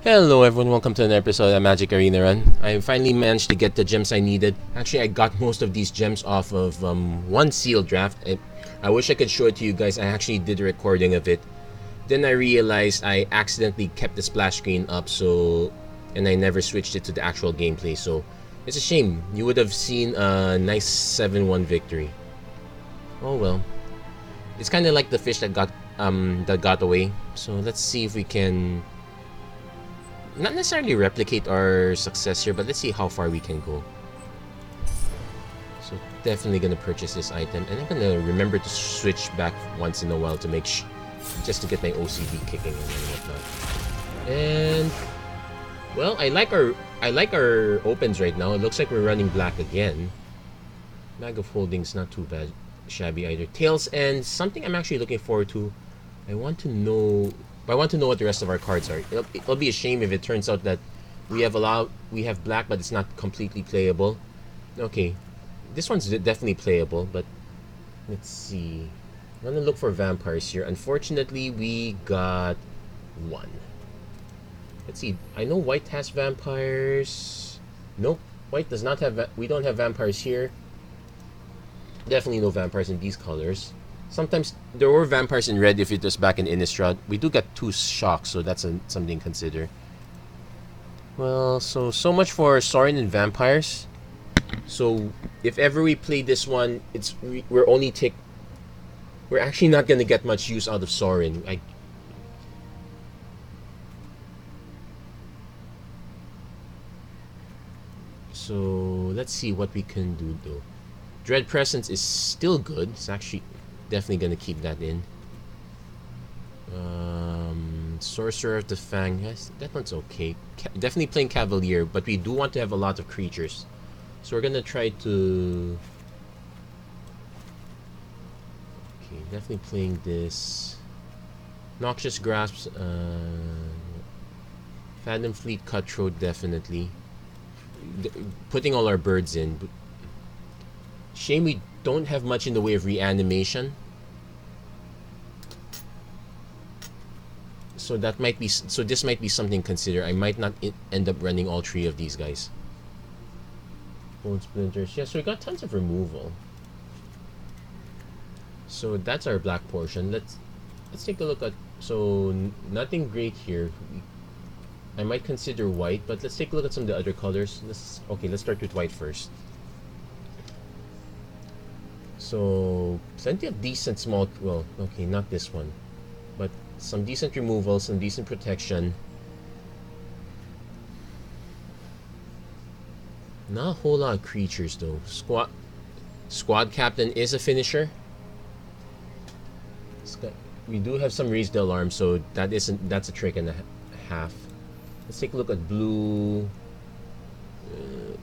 Hello everyone, welcome to another episode of MTG Arena Run. I finally managed to get the gems I needed. Actually, I got most of these gems off of one seal draft. I wish I could show it to you guys. I actually did a recording of it. Then I realized I accidentally kept the splash screen up, and I never switched it to the actual gameplay. So it's a shame. You would have seen a nice 7-1 victory. Oh well. It's kind of like the fish that got away. So let's see if we can not necessarily replicate our success here, but let's see how far we can go. So definitely gonna purchase this item, and I'm gonna remember to switch back once in a while to make just to get my OCD kicking in and whatnot. And well, I like our opens right now. It looks like we're running black again. Bag of Holding's not too bad, shabby either. Tails and something I'm actually looking forward to. I want to know what the rest of our cards are. It'll be a shame if it turns out that we have black, but it's not completely playable. Okay, this one's definitely playable, but let's see. I'm gonna look for vampires here. Unfortunately, we got one. Let's see. I know white has vampires. Nope, white does not have. We don't have vampires here. Definitely no vampires in these colors. Sometimes there were vampires in red if it was back in Innistrad. We do get 2 shocks, so that's something to consider. Well, so much for Sorin and vampires. So if ever we play this one, we're actually not gonna get much use out of Sorin. So let's see what we can do though. Dread Presence is still good. It's actually definitely gonna keep that in. Sorcerer of the Fang, yes, that one's okay. Definitely playing Cavalier, but we do want to have a lot of creatures, so we're gonna try to. Okay, definitely playing this. Noxious Grasps, Phantom Fleet, Cutthroat, definitely. Putting all our birds in. Shame we don't have much in the way of reanimation. So this might be something to consider. I might not end up running all 3 of these guys. Bone Splinters. Yeah, so we got tons of removal. So that's our black portion. Let's take a look at. So nothing great here. I might consider white, but let's take a look at some of the other colors. Let's start with white first. So plenty of decent small. Well, okay, not this one, but some decent removal, some decent protection. Not a whole lot of creatures though. Squad Captain is a finisher. We do have some raised alarm, so that's a trick and a half. Let's take a look at blue.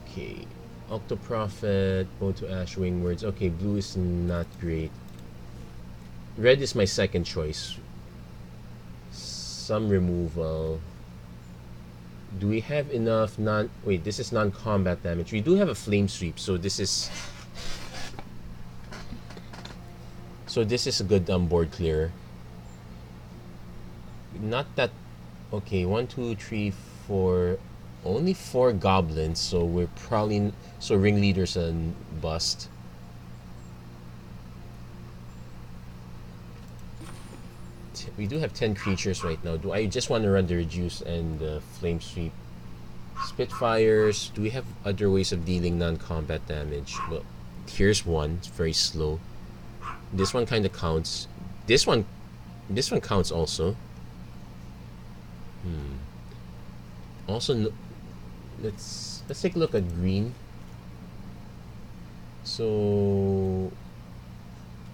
Okay, Octoprophet, Bone to Ash, Wingwords. Okay, blue is not great. Red is my second choice. Some removal. Do we have enough wait, this is non-combat damage. We do have a flame sweep, so this is a good board clearer. Not that. Okay, 1, 2, 3, 4. Only 4 goblins, so we're probably ringleader's a bust. We do have 10 creatures right now. Do I just want to run the reduce and the flame sweep? Spitfires. Do we have other ways of dealing non-combat damage? Well, here's one. It's very slow. This one kind of counts. This one counts also. Also, let's take a look at green. So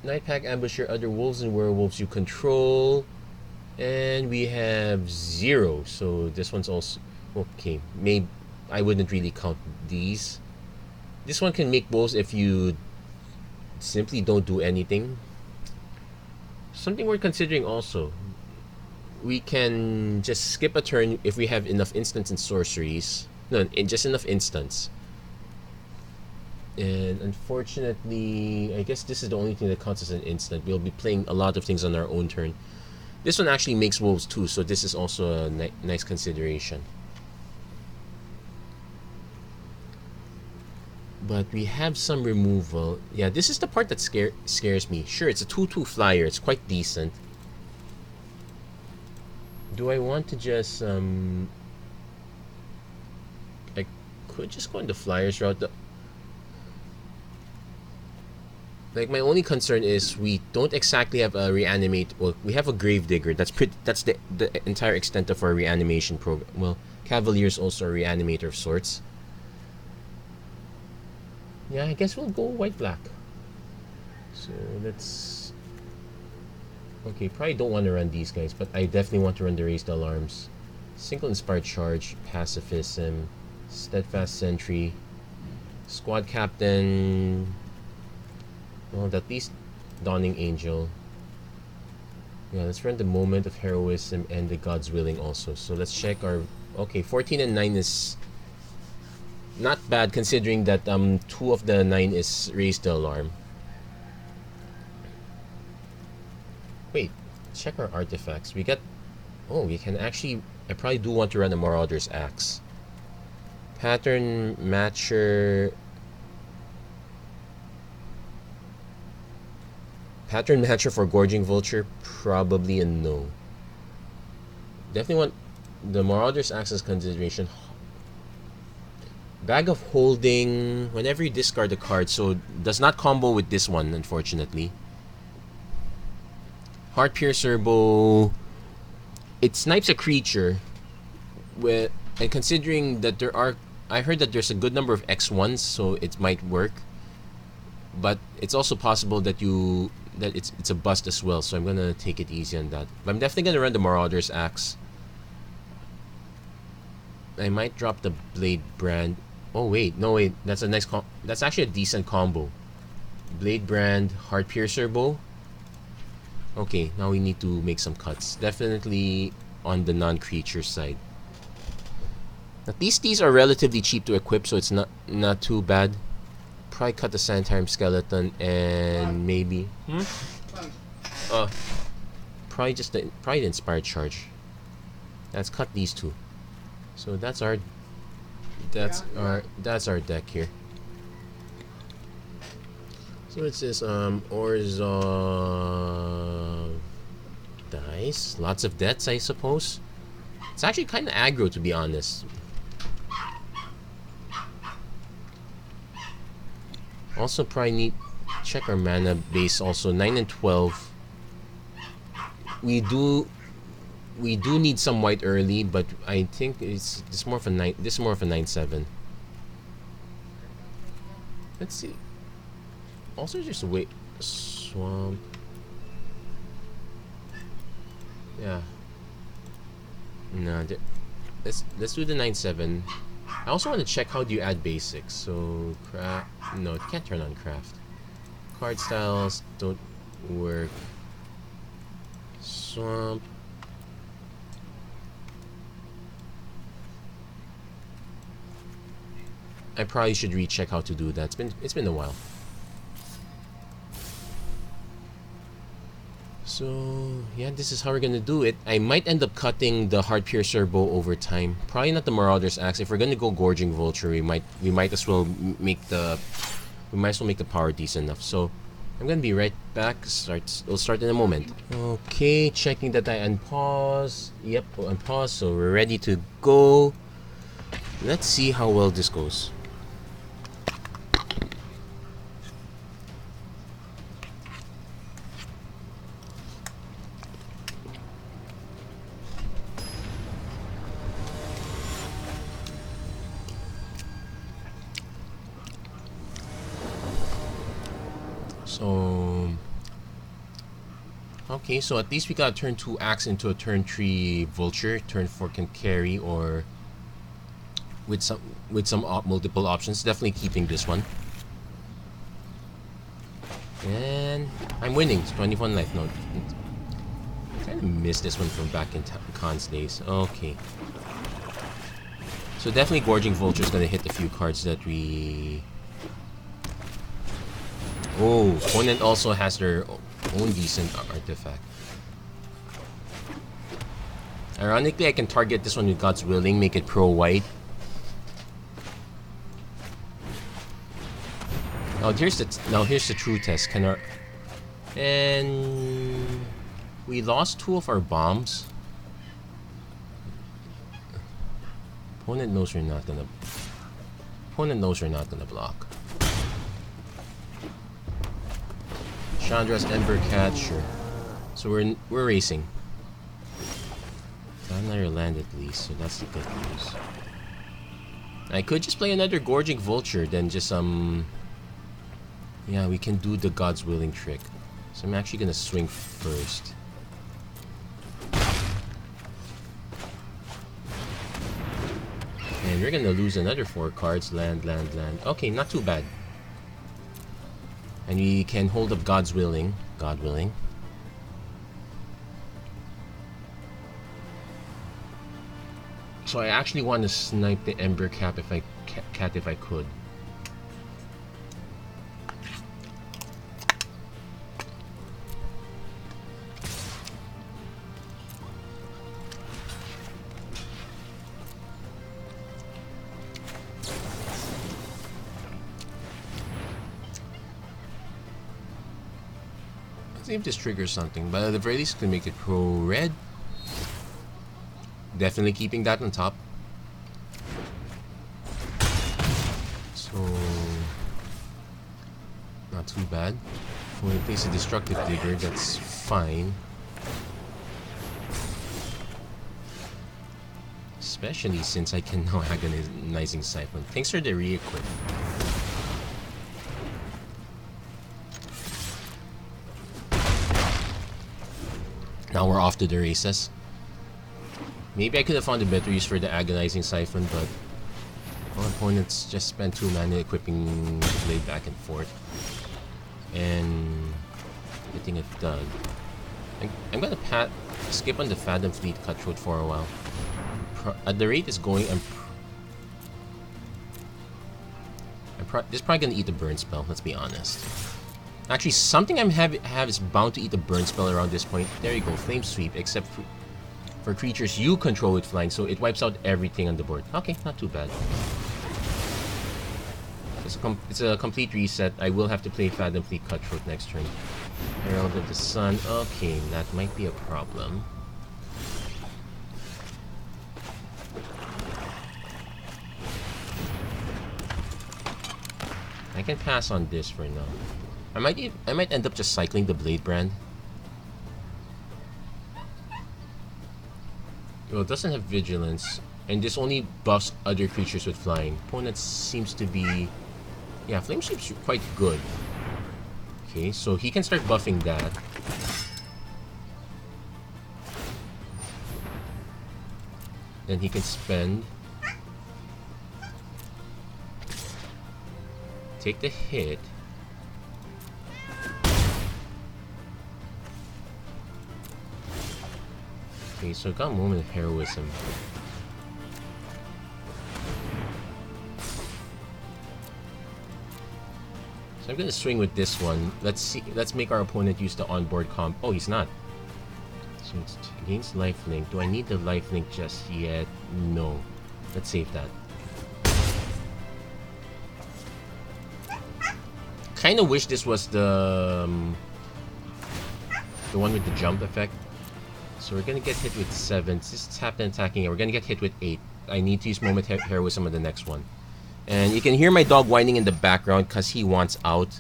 Nightpack, Ambusher, other wolves and werewolves you control, and we have 0. So this one's also okay. Maybe I wouldn't really count these. This one can make wolves if you simply don't do anything. Something we're considering also. We can just skip a turn if we have enough instants and sorceries. No, just enough instants. And unfortunately, I guess this is the only thing that counts as an instant. We'll be playing a lot of things on our own turn. This one actually makes wolves too, so this is also a nice consideration. But we have some removal. Yeah, this is the part that scares me. Sure, it's a 2/2 flyer. It's quite decent. Do I want to just I could just go on the flyers route. Like, my only concern is we don't exactly have a reanimate. Well, we have a gravedigger. That's the entire extent of our reanimation program. Well, Cavalier's also a reanimator of sorts. Yeah, I guess we'll go white-black. So let's... Okay, probably don't want to run these guys, but I definitely want to run the Raised Alarms. Single Inspired Charge, Pacifism, Steadfast Sentry, Squad Captain... Well, at least Dawning Angel. Yeah, let's run the Moment of Heroism and the God's Willing also. So let's check our... Okay, 14 and 9 is... not bad considering that 2 of the 9 is Raise the Alarm. Wait, check our artifacts. We got... Oh, we can actually... I probably do want to run a Marauder's Axe. Pattern Matcher... Pattern Matcher for Gorging Vulture? Probably a no. Definitely want the Marauder's Axe as consideration. Bag of Holding, whenever you discard a card, so does not combo with this one, unfortunately. Heart Piercer Bow, it snipes a creature, with, and considering that there are, I heard that there's a good number of X1s, so it might work. But it's also possible that it's a bust as well, so I'm gonna take it easy on that. But I'm definitely gonna run the Marauder's Axe. I might drop the Blade Brand. Oh wait, no wait, that's a nice that's actually a decent combo. Blade Brand, Heart Piercer Bow. Okay, now we need to make some cuts. Definitely on the non-creature side. At least these are relatively cheap to equip, so it's not too bad. Probably cut the Sanitarium Skeleton and maybe probably the Inspired Charge. Let's cut these two. So that's our deck here. So it says Orzhov dice. Lots of deaths, I suppose. It's actually kind of aggro, to be honest. Also probably need check our mana base also. 9 and 12. We do need some white early, but I think this is more of a 9/7. Let's see. Also just wait. Swamp. Yeah. No, let's do the 9/7. I also want to check how do you add basics. So craft. No, it can't turn on craft. Card styles don't work. Swamp. I probably should recheck how to do that. It's been a while. So yeah, this is how we're gonna do it. I might end up cutting the Heart Piercer Bow over time. Probably not the Marauder's Axe. If we're gonna go Gorging Vulture, we might as well make the power decent enough. So I'm gonna be right back. We'll start in a moment. Okay, checking that I unpause. Yep, unpause. So we're ready to go. Let's see how well this goes. So okay, so at least we got a turn 2 axe into a turn 3 vulture. Turn 4 can carry, or with some multiple options. Definitely keeping this one. And I'm winning. It's 21 life. No, I kind of missed this one from back in Khan's days. Okay. So definitely Gorging Vulture is gonna hit a few cards that we. Oh, opponent also has their own decent artifact. Ironically, I can target this one with God's Willing, make it pro-white. Here's the true test. And we lost 2 of our bombs. Opponent knows we're not gonna block. Chandra's Ember Cat, sure. So we're racing. Got another land at least, so that's the good news. I could just play another Gorging Vulture, then just yeah, we can do the God's Willing trick. So I'm actually gonna swing first. And we're gonna lose another 4 cards. Land. Okay, not too bad. And we can hold up God's Willing. God willing. So I actually want to snipe the Ember Cat if I could. Let's see if this triggers something, but at the very least, can make it pro-red. Definitely keeping that on top. So, not too bad. When we place a Destructive Digger, that's fine. Especially since I can now Agonizing Siphon. Thanks for the re-equip. Now we're off to the races. Maybe I could have found a better use for the Agonizing Siphon, but our opponents just spent 2 mana equipping the blade back and forth. And getting it done. I'm gonna skip on the Fathom Fleet Cutthroat for a while. At the rate it's going, this is probably gonna eat the burn spell, let's be honest. Actually, something I have is bound to eat the burn spell around this point. There you go, Flame Sweep, except for creatures you control with flying, so it wipes out everything on the board. Okay, not too bad. It's a complete reset. I will have to play Fathom Fleet Cutthroat next turn. Herald of the Sun. Okay, that might be a problem. I can pass on this for now. I might end up just cycling the Blade Brand. Well, it doesn't have Vigilance, and this only buffs other creatures with flying. Opponent seems to be... Yeah, Flame Sweep's quite good. Okay, so he can start buffing that. Then he can spend... Take the hit. Okay, so I got a Moment of Heroism. So I'm gonna swing with this one. Let's make our opponent use the onboard comp. Oh, he's not. So it's against lifelink. Do I need the lifelink just yet? No. Let's save that. Kinda wish this was the one with the jump effect. So we're gonna get hit with 7. This is Tapped and attacking, and we're gonna get hit with 8. I need to use Moment Heroism on the next one. And you can hear my dog whining in the background because he wants out.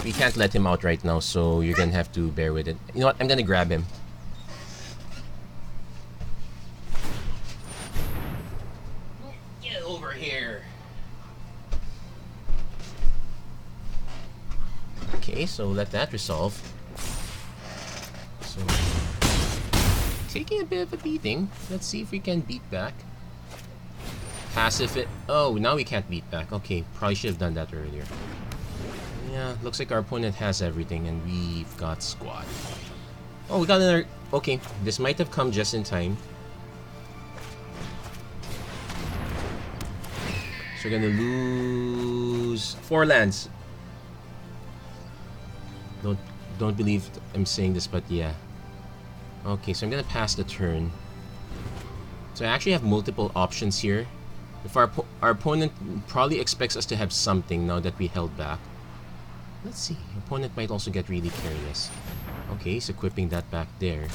We can't let him out right now, so you're gonna have to bear with it. You know what? I'm gonna grab him. Get over here. Okay, so let that resolve. So, taking a bit of a beating. Let's see if we can beat back. Passive it. Oh, now we can't beat back. Okay, probably should have done that earlier. Yeah, looks like our opponent has everything, and we've got squad. Oh, we got another... Okay, this might have come just in time. So we're gonna lose 4 lands. Don't believe I'm saying this, but yeah. Okay, so I'm gonna pass the turn. So I actually have multiple options here. If our opponent probably expects us to have something now that we held back. Let's see. Opponent might also get really curious. Okay, he's equipping that back there.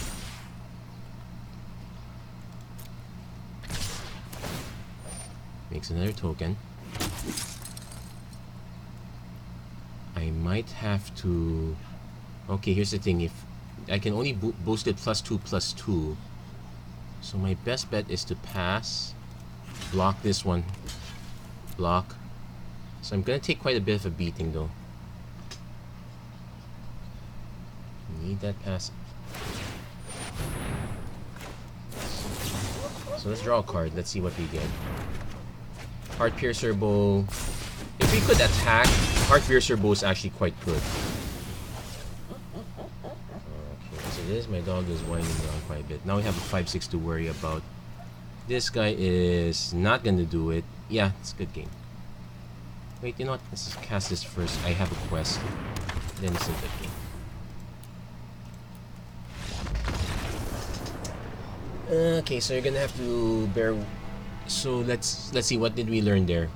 Makes another token. I might have to... Okay, here's the thing. If I can only boost it +2/+2. So my best bet is to pass. Block this one. Block. So I'm gonna take quite a bit of a beating though. Need that pass. So let's draw a card. Let's see what we get. Heart Piercer Bow. If we could attack, Heart Piercer Bow is actually quite good. Okay, so this, my dog is winding down quite a bit. Now we have a 5/6 to worry about. This guy is not gonna do it. Yeah, it's a good game. Wait, you know what? Let's just cast this first. I have a quest. Then it's a good game. Okay, so you're gonna have to bear. So let's see, what did we learn there?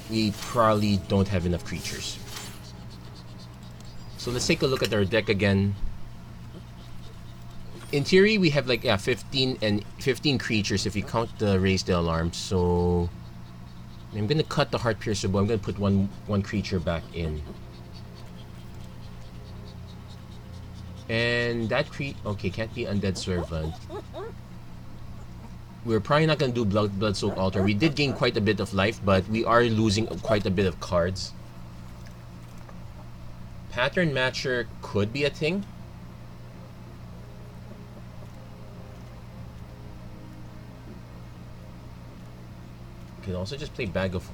We probably don't have enough creatures. So let's take a look at our deck again. In theory, we have like 15 creatures if you count the Raise the Alarm. So I'm gonna cut the Heart Piercer Bow. I'm gonna put one creature back in. And that okay, can't be Undead Servant. We're probably not going to do Blood Soak Altar. We did gain quite a bit of life, but we are losing quite a bit of cards. Pattern Matcher could be a thing. I could also just play Bag of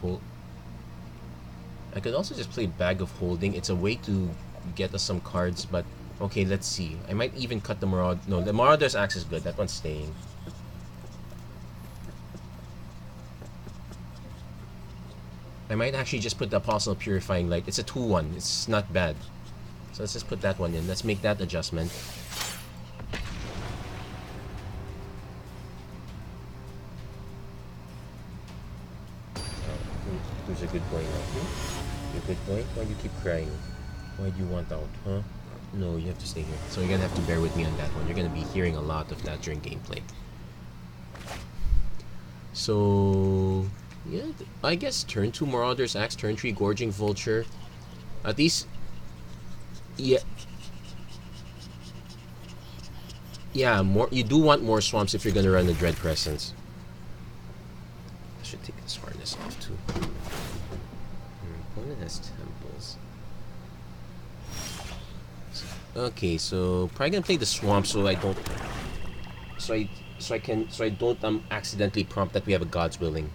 Holding. It's a way to get us some cards, but okay, let's see. I might even cut the Marauder. No, the Marauder's Axe is good. That one's staying. I might actually just put the Apostle Purifying Light. It's a 2/1. It's not bad. So let's just put that one in. Let's make that adjustment. Who's a good boy now? You a good boy? Why do you keep crying? Why do you want out, huh? No, you have to stay here. So you're gonna have to bear with me on that one. You're gonna be hearing a lot of that during gameplay. So... yeah, I guess turn 2 Marauder's Axe, turn 3 Gorging Vulture. At least, yeah, more. You do want more swamps if you're gonna run the Dread Presence. I should take this harness off too. Opponent has temples. Okay, so probably gonna play the swamp so I don't, so I don't accidentally prompt that we have a God's Willing.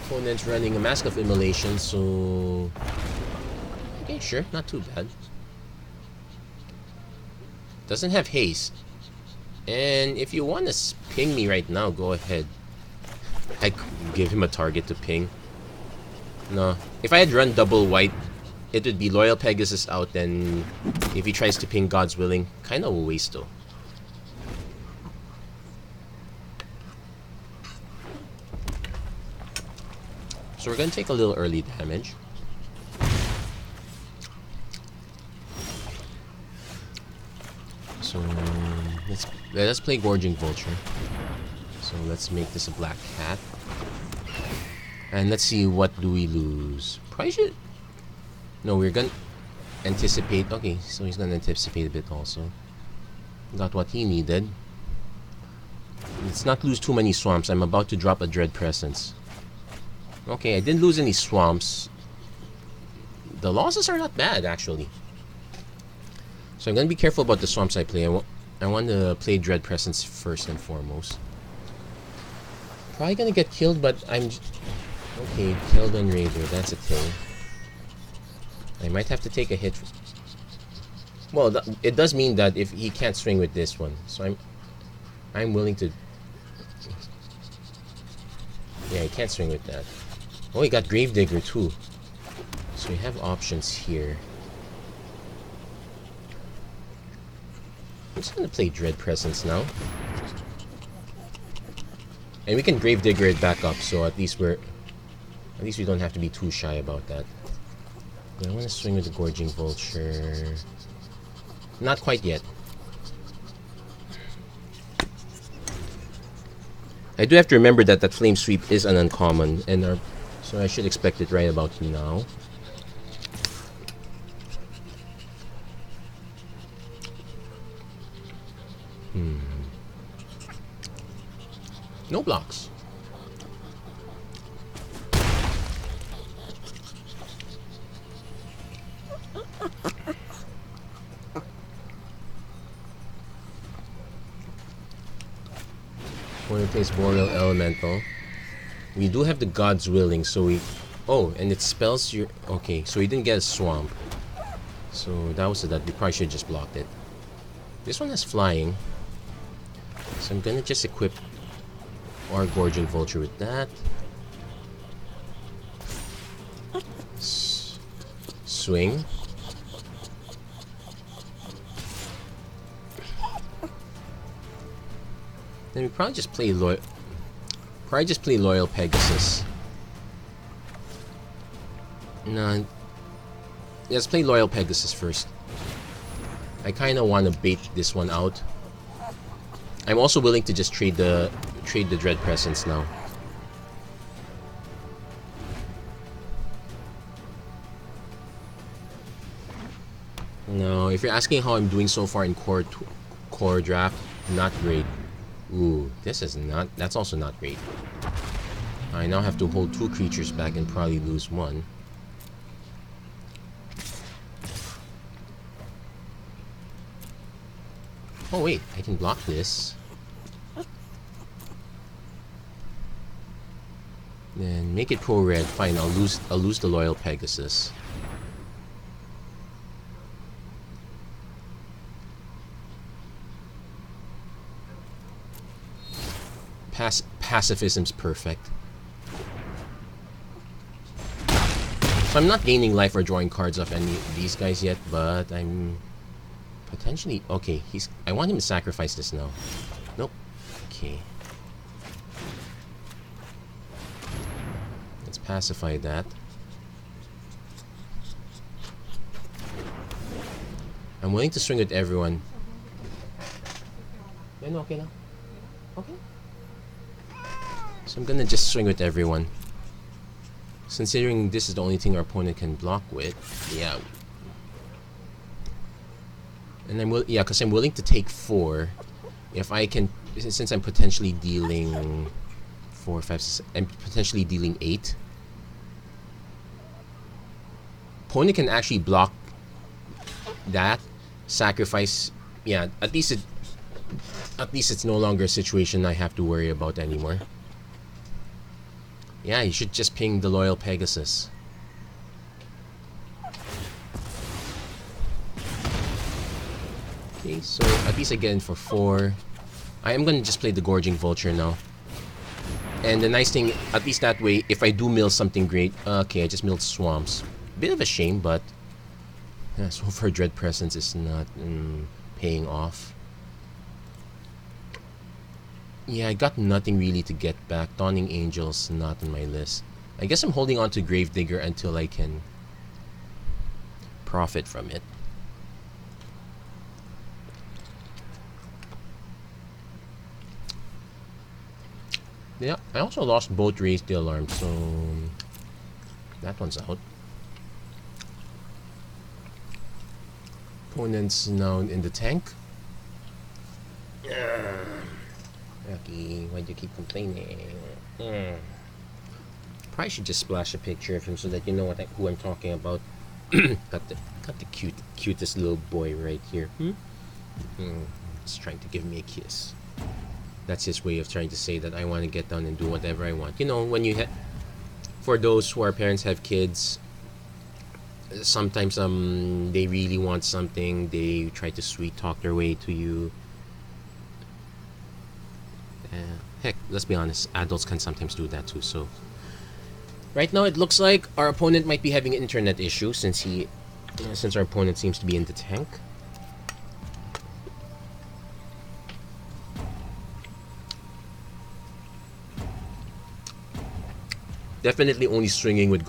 Opponent's running a Mask of Immolation, so... okay, sure, not too bad. Doesn't have haste. And if you want to ping me right now, go ahead. I could give him a target to ping. No. If I had run double white, it would be Loyal Pegasus out, and if he tries to ping God's Willing, kind of a waste though. So we're gonna take a little early damage. So let's play Gorging Vulture. So let's make this a black cat. And let's see, what do we lose? Probably should... no, we're gonna anticipate. Okay, so he's gonna anticipate a bit also. Got what he needed. Let's not lose too many swamps. I'm about to drop a Dread Presence. Okay, I didn't lose any swamps. The losses are not bad, actually. So I'm going to be careful about the swamps I play. I want to play Dread Presence first and foremost. Probably going to get killed, but I'm... okay, killed on Raider. That's a thing. I might have to take a hit. Well, it does mean that if he can't swing with this one. So I'm willing to... yeah, he can't swing with that. Oh, he got Gravedigger too. So we have options here. I'm just gonna play Dread Presence now. And we can Gravedigger it back up, so at least we don't have to be too shy about that. But I want to swing with the Gorging Vulture. Not quite yet. I do have to remember that that Flame Sweep is an uncommon, and so I should expect it right about now. No blocks. When we place Boreal Elemental, we do have the God's Willing, so we... Oh, and it spells your... Okay, so we didn't get a Swamp. So that was that. We probably should have just blocked it. This one has Flying. So I'm gonna just equip our Gorging Vulture with that. Swing. Then we probably just play Loyal Pegasus. No. Let's play Loyal Pegasus first. I kinda wanna bait this one out. I'm also willing to just trade the Dread Presence now. No, if you're asking how I'm doing so far in core draft, not great. Ooh, this is not... That's also not great. I now have to hold 2 creatures back and probably lose 1. Oh wait, I can block this. Then make it pro red. Fine, I'll lose the Loyal Pegasus. Pacifism's perfect. So I'm not gaining life or drawing cards off any of these guys yet, but I'm potentially... Okay, I want him to sacrifice this now. Nope. Okay. Let's pacify that. I'm willing to swing with everyone. Yeah, no, okay now. Okay. So I'm gonna just swing with everyone. Considering this is the only thing our opponent can block with, yeah. And because I'm willing to take 4. If I can, since I'm potentially dealing 4, 5, 6, I'm potentially dealing 8. Opponent can actually block that, sacrifice. Yeah, at least it's no longer a situation I have to worry about anymore. Yeah, you should just ping the Loyal Pegasus. Okay, so at least I get in for 4. I am gonna just play the Gorging Vulture now. And the nice thing, at least that way, if I do mill something great... Okay, I just milled Swamps. Bit of a shame, but... Yeah, so far Dread Presence is not paying off. Yeah, I got nothing really to get back. Dawning Angel's not on my list. I guess I'm holding on to Gravedigger until I can profit from it. Yeah, I also lost both Raise the Alarm, so that one's out. Opponent's now in the tank. Rocky, why do you keep complaining? Probably should just splash a picture of him so that you know who I'm talking about. got the cutest little boy right here. He's trying to give me a kiss. That's his way of trying to say that I want to get down and do whatever I want. You know, when you for those who are parents have kids, sometimes they really want something, they try to sweet talk their way to you. Heck, let's be honest, adults can sometimes do that too. So right now it looks like our opponent might be having an internet issue since our opponent seems to be in the tank. Definitely only swinging with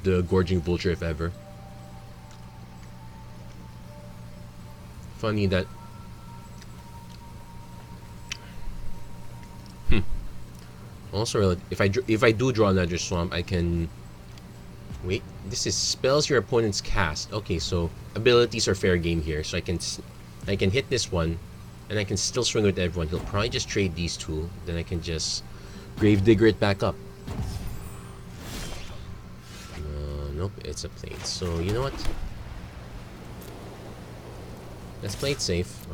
the Gorging Vulture if ever. Funny that. Also, if I do draw another swamp, I can. Wait, this is spells your opponent's cast. Okay, so abilities are fair game here. So I can hit this one, and I can still swing with everyone. He'll probably just trade these two. Then I can just Gravedigger it back up. Nope, it's a plate. So you know what? Let's play it safe.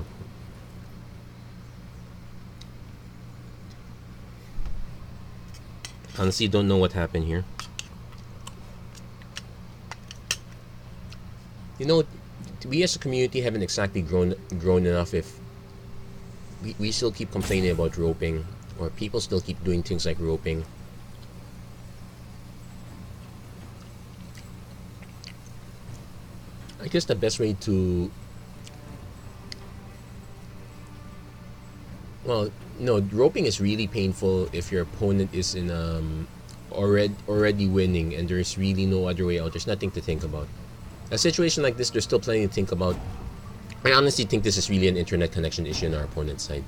Honestly, don't know what happened here. You know, we as a community haven't exactly grown enough if we still keep complaining about roping, or people still keep doing things like roping. I guess the best way to... Well, no, roping is really painful if your opponent is in already winning and there's really no other way out. There's nothing to think about. A situation like this, there's still plenty to think about. I honestly think this is really an internet connection issue on our opponent's side.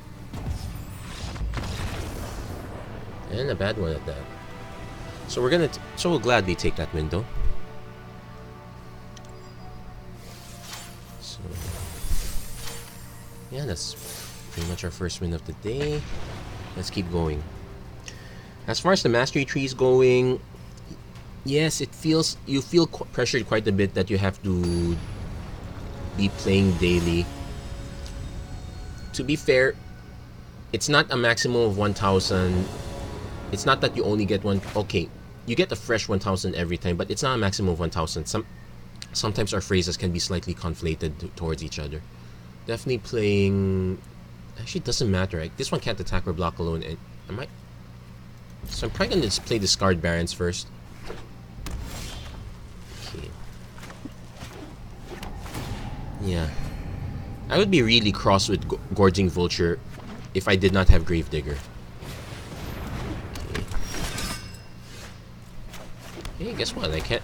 And a bad one at that. So we'll gladly take that window. So yeah, that's pretty much our first win of the day. Let's keep going. As far as the mastery tree is going, yes, you feel pressured quite a bit that you have to be playing daily. To be fair, it's not a maximum of 1,000. It's not that you only get one. Okay, you get a fresh 1,000 every time, but it's not a maximum of 1,000. Sometimes our phrases can be slightly conflated towards each other. Definitely playing. Actually, it doesn't matter. Right? This one can't attack or block alone. And so I'm probably gonna just play discard Barons first. Okay. Yeah, I would be really cross with Gorging Vulture if I did not have Gravedigger. Hey, guess what? I can't...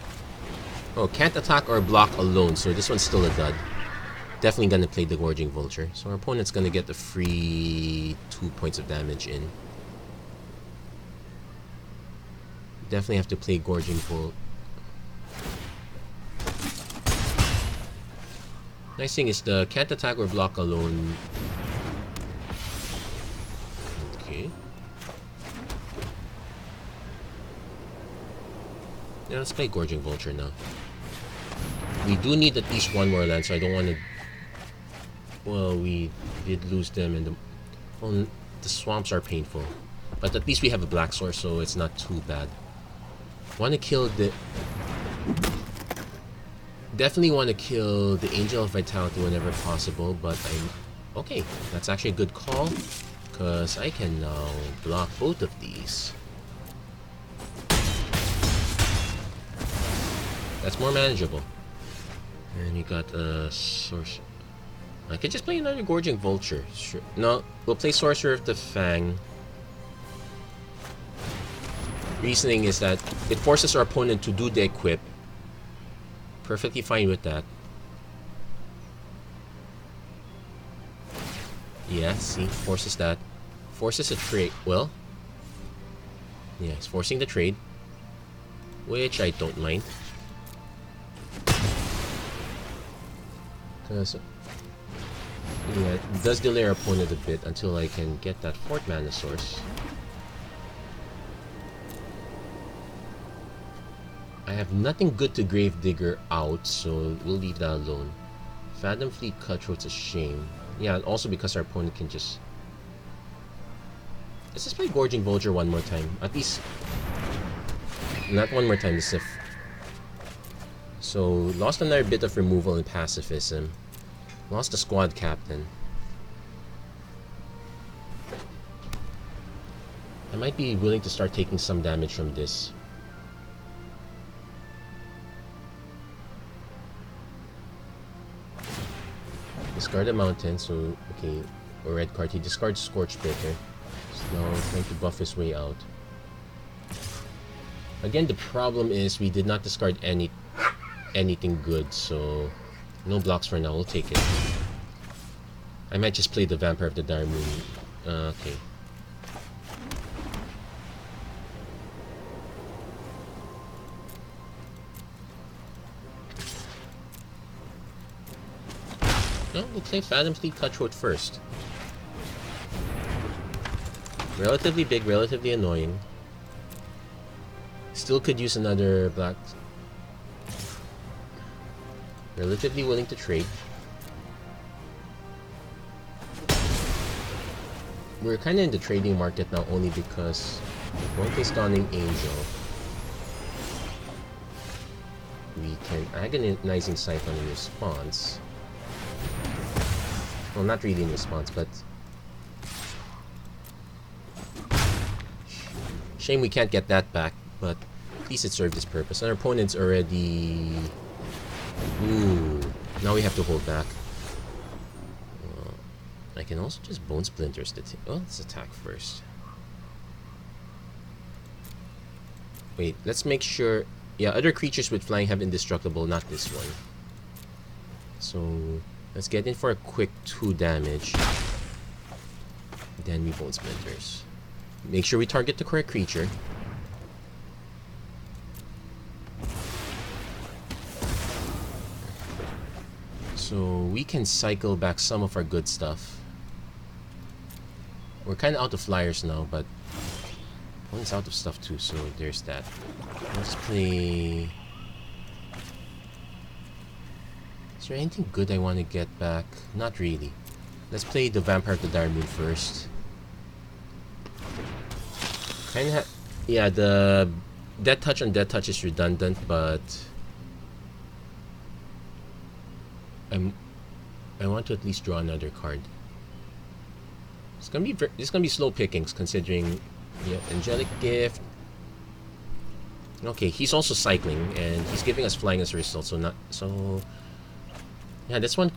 Oh, can't attack or block alone, so this one's still a dud. Definitely gonna play the Gorging Vulture. So our opponent's gonna get the free 2 points of damage in. Definitely have to play Gorging Vulture. Nice thing is the can't attack or block alone. Okay. Yeah, let's play Gorging Vulture now. We do need at least one more land, so I don't want to... Well, we did lose them, and the swamps are painful. But at least we have a black source, so it's not too bad. Want to kill the... Definitely want to kill the Angel of Vitality whenever possible, but I'm... Okay, that's actually a good call, because I can now block both of these. That's more manageable. And you got a source. I could just play another Gorging Vulture. Sure. No, we'll play Sorcerer of the Fang. Reasoning is that it forces our opponent to do the equip. Perfectly fine with that. Yeah, see, forces that. Forces a trade. Well, yeah, it's forcing the trade, which I don't mind. Because, yeah, it does delay our opponent a bit until I can get that 4th mana source. I have nothing good to Gravedigger out, so we'll leave that alone. Fathom Fleet Cutthroat's a shame. Yeah, also because our opponent can just... Let's just play Gorging Vulture one more time. At least... Not one more time, this is So, lost another bit of removal and pacifism. Lost the squad captain. I might be willing to start taking some damage from this. Discard a mountain, so, okay, or red card. He discards Scorchbreaker. So now trying to buff his way out. Again, the problem is we did not discard anything good, so no blocks for now. We'll take it. I might just play the Vampire of the Dire Moon. Okay. No, we'll play Phantom Fleet Cutthroat first. Relatively big, relatively annoying. Still could use another black. Relatively willing to trade. We're kind of in the trading market now only because one play Stunning Angel. We can Agonizing Siphon in response. Well, not really in response, but shame we can't get that back, but at least it served its purpose. Our opponent's already... Ooh, now we have to hold back. I can also just Bone Splinters the well, let's attack first. Wait, let's make sure... Yeah, other creatures with flying have indestructible, not this one. So, let's get in for a quick 2 damage. Then we Bone Splinters. Make sure we target the correct creature. So we can cycle back some of our good stuff. We're kind of out of flyers now, but one's out of stuff too, so there's that. Let's play... Is there anything good I want to get back? Not really. Let's play the Vampire of the Dire Moon first. Kinda yeah, the Death Touch on Death Touch is redundant, but I want to at least draw another card. It's gonna be slow pickings considering, yeah, Angelic Gift. Okay, he's also cycling and he's giving us flying as a result, yeah, that's one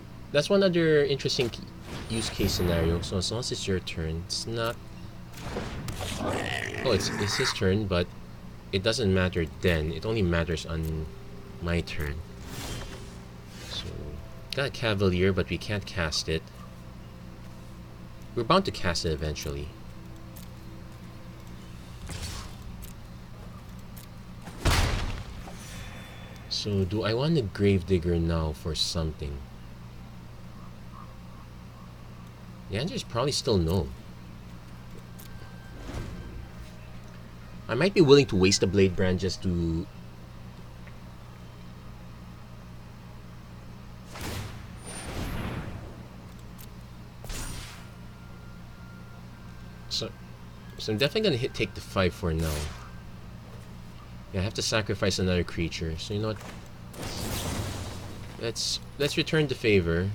other interesting use case scenario. So as long as it's your turn, it's not... Oh, it's his turn, but it doesn't matter then. It only matters on my turn. So, got a Cavalier, but we can't cast it. We're bound to cast it eventually. So, do I want a Gravedigger now for something? The answer is probably still no. I might be willing to waste a Blade Brand just to... So I'm definitely gonna take the 5 for now. Yeah, I have to sacrifice another creature. So you know what? Let's return the favor.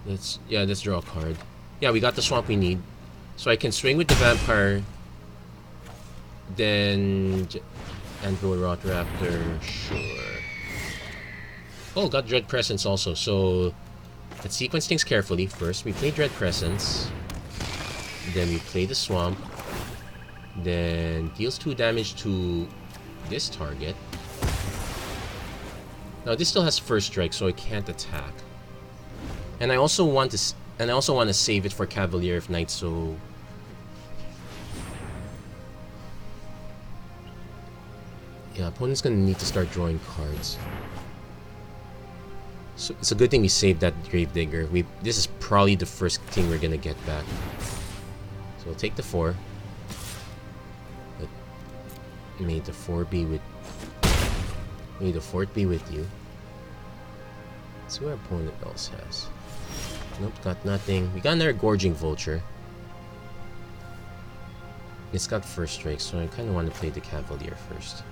Let's draw a card. Yeah, we got the swamp we need. So I can swing with the Vampire. Then Anvil Rot Raptor, sure. Oh, got Dread Presence also. So let's sequence things carefully. First, we play Dread Presence. Then we play the Swamp. Then deals 2 damage to this target. Now this still has first strike, so it can't attack. And I also want to save it for Cavalier of Night, so yeah, opponent's gonna need to start drawing cards. So it's a good thing we saved that Gravedigger. This is probably the first thing we're gonna get back. So we'll take the 4. But may the 4th be with you. Let's see what our opponent else has. Nope, got nothing. We got another Gorging Vulture. It's got first strike, so I kind of want to play the Cavalier first.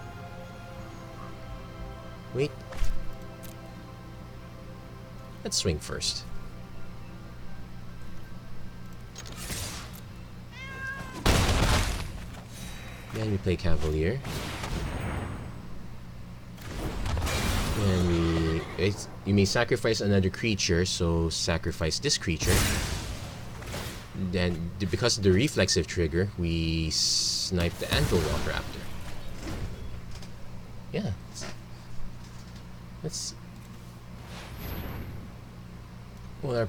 Wait. Let's swing first. Then we play Cavalier. And you may sacrifice another creature, so sacrifice this creature. Then, because of the reflexive trigger, we snipe the Anvil Rot Raptor. Yeah. Let's. Well, our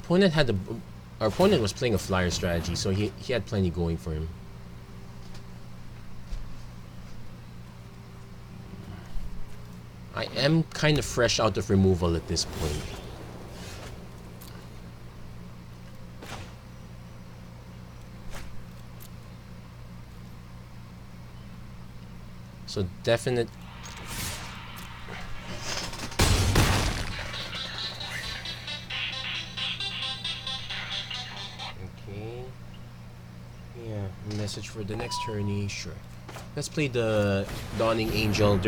opponent was playing a flyer strategy, so he had plenty going for him. I am kind of fresh out of removal at this point. So definite. Okay. Yeah, message for the next tourney, sure. Let's play the Dawning Angel.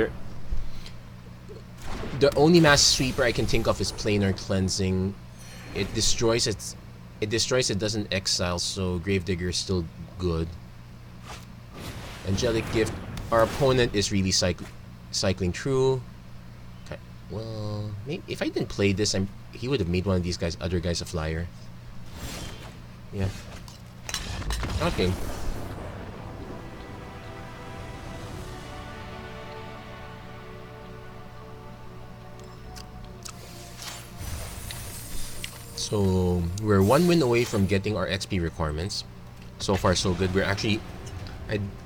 The only mass sweeper I can think of is planar cleansing. It destroys it. It destroys. It doesn't exile, so Gravedigger is still good. Angelic Gift. Our opponent is really cycling through. Okay. Well, maybe if I didn't play this, he would have made one of these other guys a flyer. Yeah. Okay. So we're 1 win away from getting our XP requirements. So far, so good. We're actually,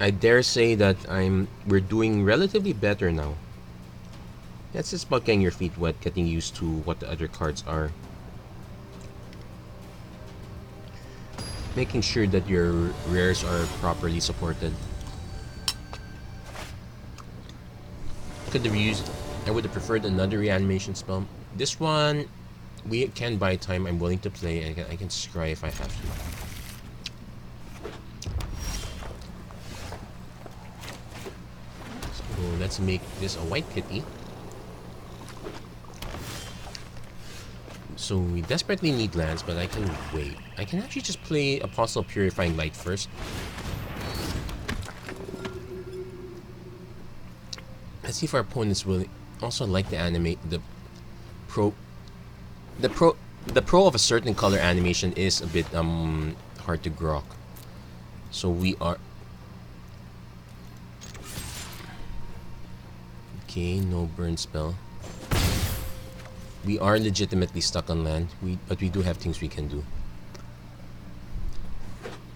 I dare say that we're doing relatively better now. That's just about getting your feet wet, getting used to what the other cards are. Making sure that your rares are properly supported. I would have preferred another reanimation spell. This one, we can buy time. I'm willing to play. I can scry if I have to. So let's make this a white kitty. So we desperately need lands, but I can wait. I can actually just play Apostle Purifying Light first. Let's see if our opponents will also like to animate the pro of a certain color animation is a bit hard to grok. So we are okay, no burn spell. We are legitimately stuck on land, but we do have things we can do.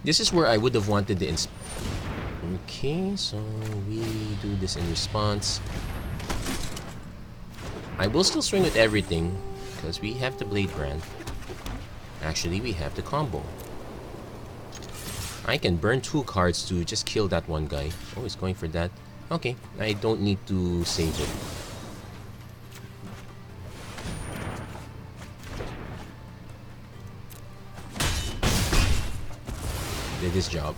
This is where I would have wanted the okay, so we do this in response. I will still swing with everything, because we have the Blade Brand. Actually, we have the combo. I can burn 2 cards to just kill that one guy. Oh, he's going for that. Okay, I don't need to save it. Did his job.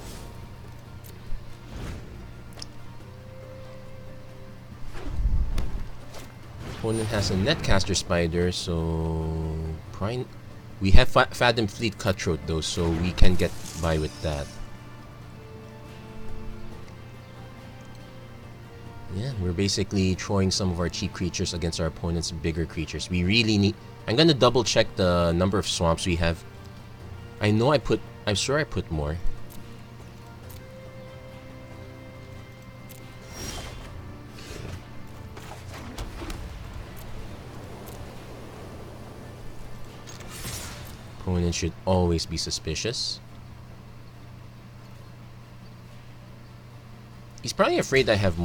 Opponent has a Netcaster Spider, so we have Fathom Fleet Cutthroat though, so we can get by with that. Yeah, we're basically throwing some of our cheap creatures against our opponent's bigger creatures. We really need. I'm gonna double check the number of swamps we have. I'm sure I put more. Opponent should always be suspicious. He's probably afraid I have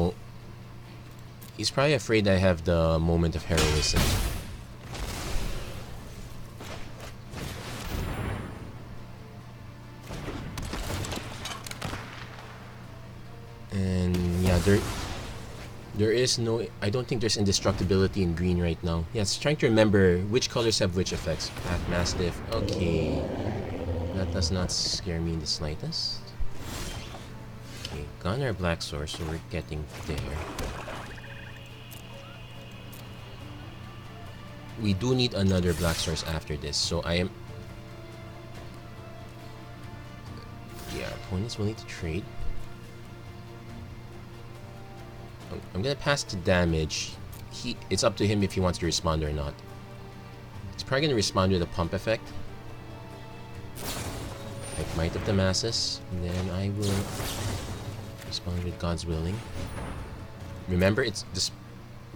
He's probably afraid I have the moment of heroism. And yeah, there is no. I don't think there's indestructibility in green right now. Yes, trying to remember which colors have which effects. Path Mastiff. Okay, that does not scare me in the slightest. Okay, Gunner Black Source, so we're getting there. We do need another Black Source after this, so I am. Yeah, opponent's willing to trade. I'm gonna pass to damage. It's up to him if he wants to respond or not. He's probably gonna respond with a pump effect, like Might of the Masses, and then I will respond with God's Willing. Remember, it's this.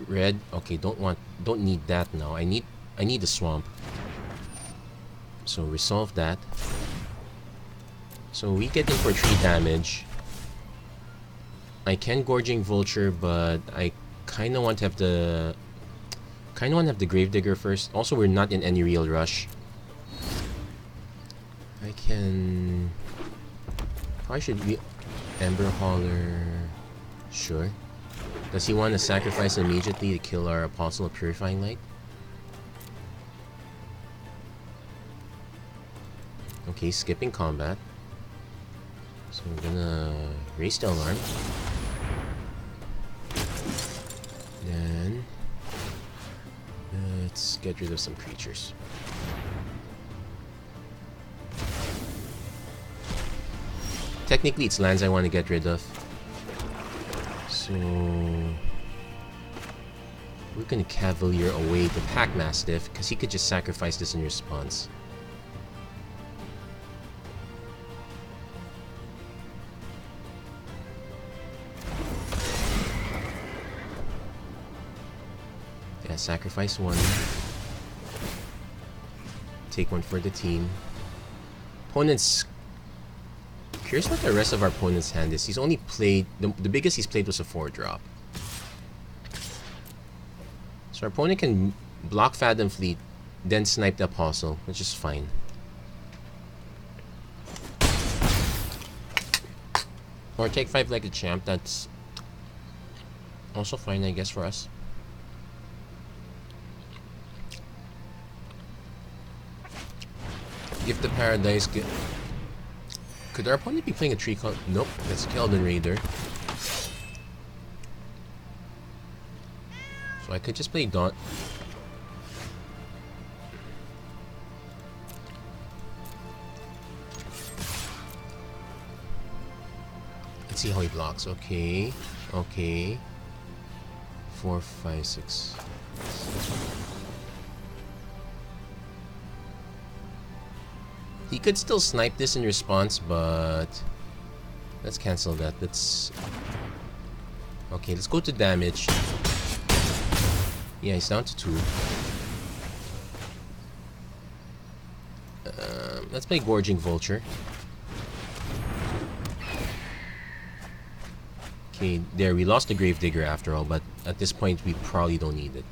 Red. Okay, don't need that now. I need the swamp. So resolve that. So we get in for 3 damage. I can Gorging Vulture, but I kinda want to have the Gravedigger first. Also, we're not in any real rush. I can... Why should we... Ember Hauler... Sure. Does he want to sacrifice immediately to kill our Apostle of Purifying Light? Okay, skipping combat. So we're gonna raise the alarm. Then... let's get rid of some creatures. Technically, it's lands I want to get rid of. So... we're gonna Cavalier away the Pack Mastiff, because he could just sacrifice this in response. Yeah, sacrifice 1. Take 1 for the team. Opponent's... Curious what the rest of our opponent's hand is. He's only played... The biggest he's played was a 4-drop. So our opponent can block Fathom Fleet, then snipe the Apostle, which is fine. Or take 5 like a champ, that's also fine, I guess, for us. Gift the Paradise. Could our opponent be playing a tree called... Nope, that's Keldon Raider. So I could just play Daunt. Let's see how he blocks. Okay. Okay. 4, 5, 6. He could still snipe this in response, but... let's cancel that. Let's... okay, let's go to damage. Yeah, he's down to 2. Let's play Gorging Vulture. Okay, there, we lost the Gravedigger after all, but at this point we probably don't need it.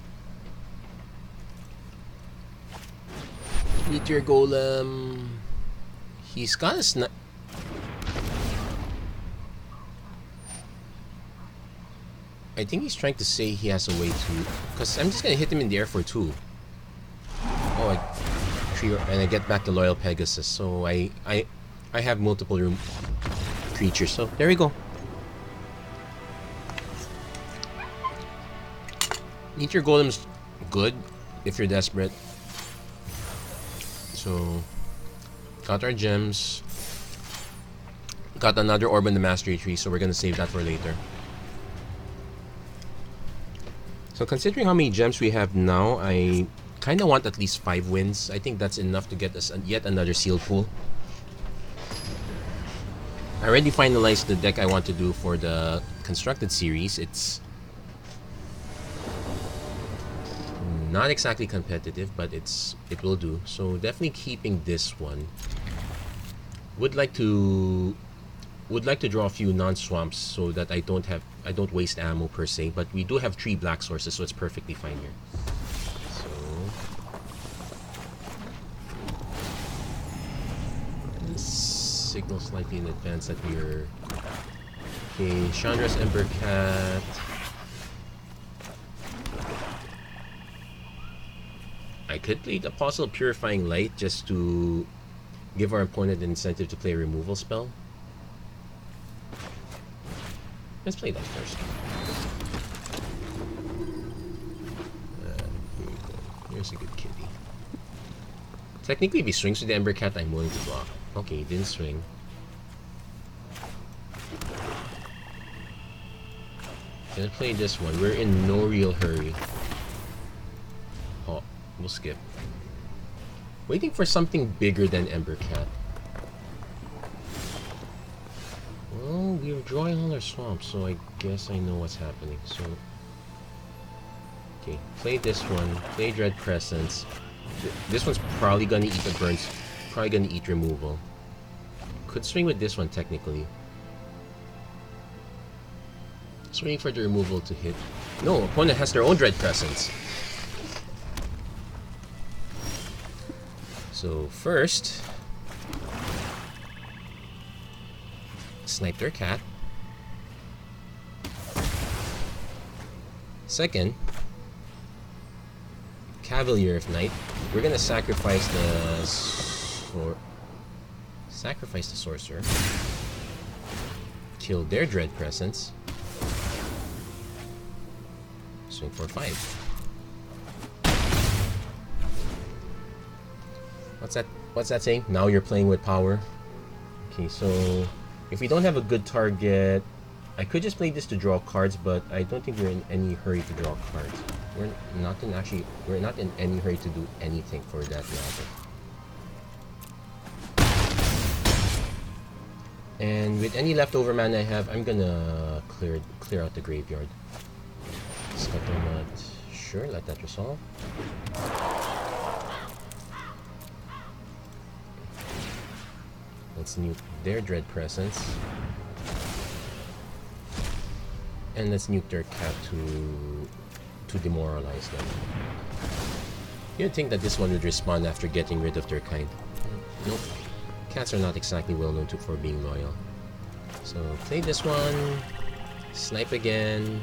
Meteor Golem... he's got a snipe... I think he's trying to say he has a way to... because I'm just gonna hit him in the air for 2. Oh, and I get back the Loyal Pegasus, so I have multiple room creatures, so there we go. Meteor Golem's good if you're desperate. So, got our gems. Got another Orb in the Mastery Tree, so we're gonna save that for later. So considering how many gems we have now, I kind of want at least 5 wins. I think that's enough to get us yet another seal pool. I already finalized the deck I want to do for the Constructed series. It's not exactly competitive, but it will do. So definitely keeping this one. Would like to draw a few non-swamps so that I don't waste ammo per se, but we do have 3 black sources, so it's perfectly fine here. So let's signal slightly in advance that we're okay. Chandra's Ember Cat. I could play the Apostle of Purifying Light just to give our opponent an incentive to play a removal spell. Let's play that first. Here we go. Here's a good kitty. Technically, if he swings with the Ember Cat, I'm willing to block. Okay, he didn't swing. Gonna play this one. We're in no real hurry. Oh, we'll skip. Waiting for something bigger than Ember Cat. Well, we're drawing all our swamps, so I guess I know what's happening. So Okay, play this one. Play Dread Crescents. This one's probably gonna eat the burns. Probably gonna eat removal. Could swing with this one technically. Just waiting for the removal to hit. No, opponent has their own Dread Crescents. So first, snipe their cat. Second, Cavalier of Night. We're gonna sacrifice the sorcerer. Kill their Dread Crescents. Swing for 5. What's that saying? Now you're playing with power. Okay, so if we don't have a good target, I could just play this to draw cards, but I don't think we're in any hurry to draw cards. We're not in any hurry to do anything for that matter. And with any leftover mana I have, I'm gonna clear out the graveyard. Scuttle, sure, let that resolve. Let's nuke their Dread Presence. And let's nuke their cat to demoralize them. You'd think that this one would respond after getting rid of their kind. Nope. Cats are not exactly well known for being loyal. So play this one. Snipe again.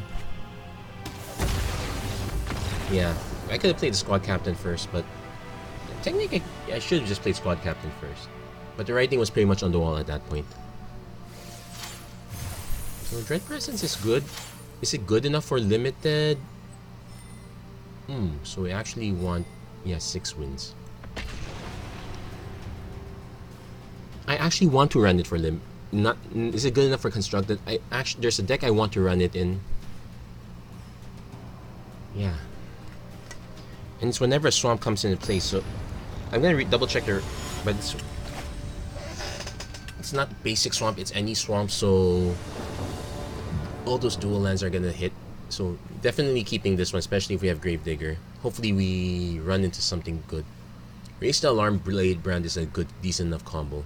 Yeah, I could have played the squad captain first, but technically I should have just played squad captain first. But the writing was pretty much on the wall at that point. So Dread Presence is good. Is it good enough for limited? So we actually want, yeah, 6 wins. I actually want to run it for is it good enough for constructed? There's a deck I want to run it in. Yeah. And it's whenever a swamp comes into play, so I'm gonna double check their, but it's not basic swamp, it's any swamp, so all those dual lands are gonna hit. So definitely keeping this one, especially if we have Gravedigger. Hopefully we run into something good. Raise the Alarm Blade Brand is a good, decent enough combo.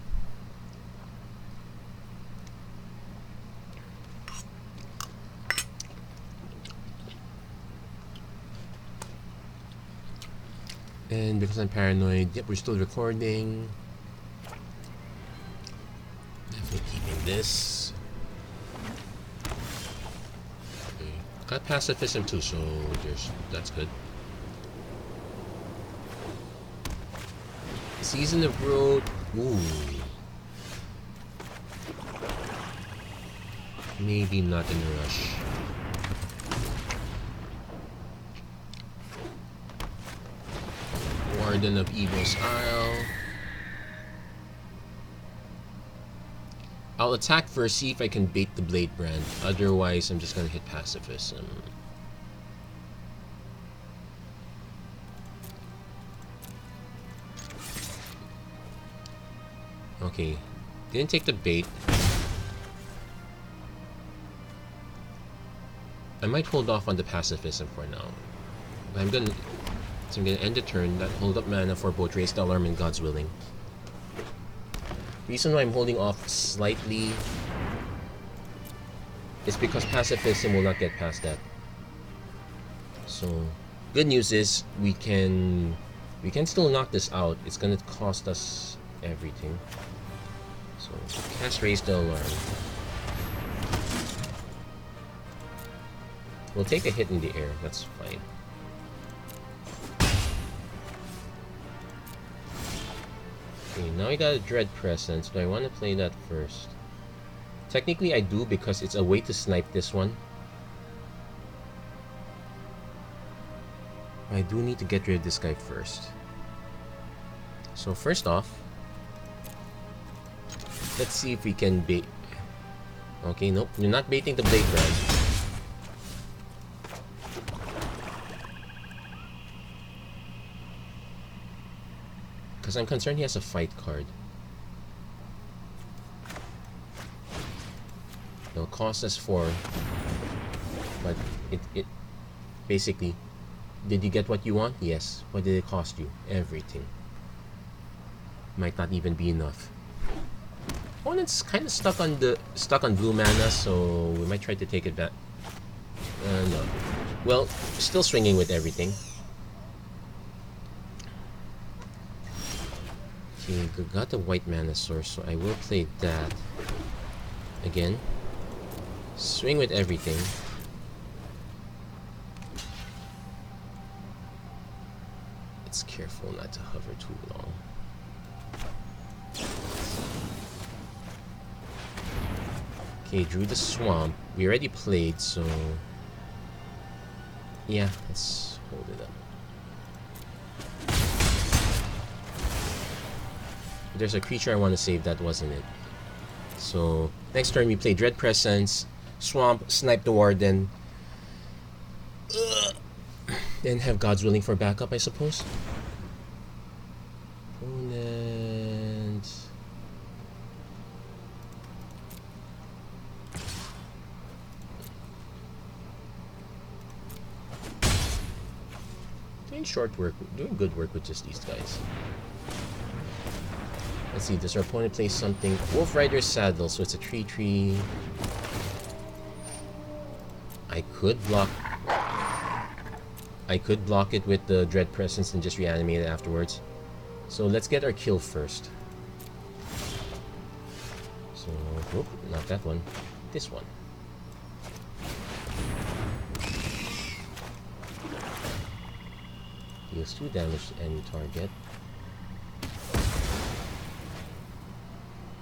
And because I'm paranoid, yep, we're still recording. Definitely keeping this. Okay. Got Pacifism too, so that's good. Season of Growth. Ooh. Maybe not in a rush. Warden of Evil's Isle. I'll attack first, see if I can bait the Blade Brand. Otherwise, I'm just gonna hit Pacifism. Okay, didn't take the bait. I might hold off on the Pacifism for now. But I'm gonna end the turn. That hold up mana for both Raise the Alarm and God's Willing. Reason why I'm holding off slightly is because Pacifism will not get past that. So good news is we can still knock this out. It's gonna cost us everything. So cast Raise the Alarm. We'll take a hit in the air, that's fine. Okay, now I got a Dread Presence. Do I want to play that first? Technically I do, because it's a way to snipe this one. I do need to get rid of this guy first. So first off, let's see if we can bait. Okay, nope, you're not baiting the Blade Brand. Because I'm concerned he has a fight card. It'll cost us 4. But it basically Did you get what you want? Yes. What did it cost you? Everything. Might not even be enough. Opponent's kind of stuck on blue mana, so we might try to take it back. No. Well, still swinging with everything. Okay, got the white mana source, so I will play that again. Swing with everything. It's careful not to hover too long. Okay, drew the swamp. We already played, so yeah, let's hold it up. There's a creature I want to save, that wasn't it. So next turn we play Dread Presence, Swamp, Snipe the Warden, then have God's Willing for backup, I suppose. Opponent. Doing good work with just these guys. Let's see, does our opponent play something? Wolf Rider's Saddle, so it's a 3/3. I could block it with the Dread Presence and just reanimate it afterwards. So let's get our kill first. So, whoop, not that one. This one. Deals 2 damage to any target.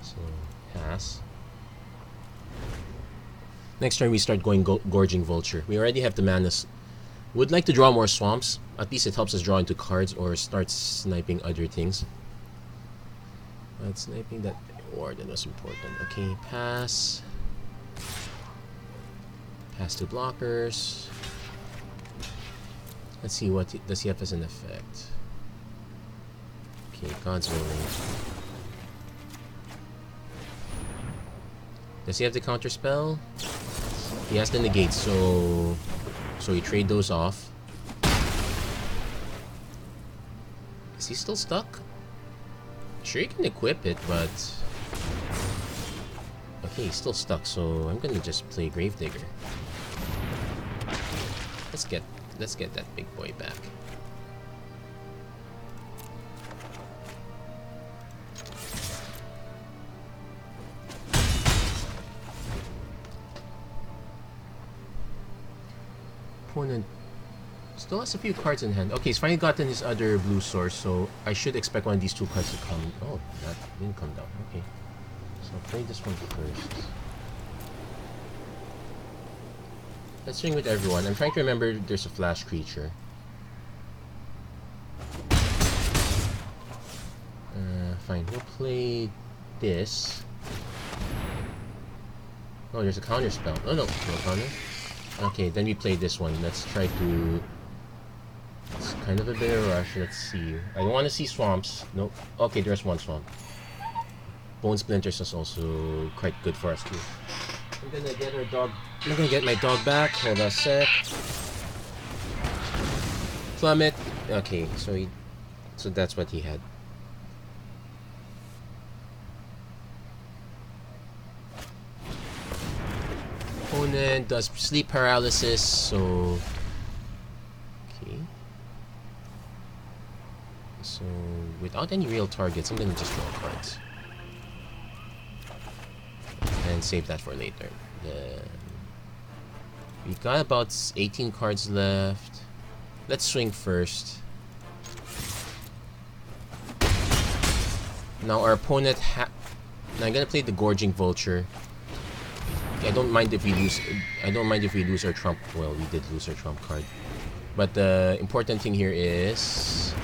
So, pass. Next turn we start going Gorging Vulture. We already have the mana. Would like to draw more swamps. At least it helps us draw into cards or start sniping other things. But sniping that warden was important. Okay, pass. Pass to blockers. Let's see, what does he have as an effect? Okay, God's Willing. Does he have the counter spell? He has the negate, so we trade those off. Is he still stuck? Sure, you can equip it, but okay, he's still stuck. So I'm gonna just play Gravedigger. Let's get that big boy back. Opponent still has a few cards in hand. Okay, he's finally gotten his other blue source, so I should expect one of these two cards to come. Oh, that didn't come down. Okay, so I'll play this one first. Let's swing with everyone. I'm trying to remember there's a flash creature. Fine, we'll play this. Oh, there's a counter spell. Oh no, no counter. Okay, then we play this one. Let's try to... It's kind of a bit of a rush. Let's see. I don't want to see swamps. Nope. Okay, there's one swamp. Bone Splinters is also quite good for us too. I'm gonna get our dog... I'm gonna get my dog back. Hold on a sec. Plummet. Okay, so that's what he had. Opponent does sleep paralysis, so okay. So without any real targets, I'm gonna just draw cards and save that for later. Then we got about 18 cards left. Let's swing first. Now our opponent now I'm gonna play the Gorging Vulture. I don't mind if we lose. I don't mind if we lose our trump. Well, we did lose our trump card, but the important thing here is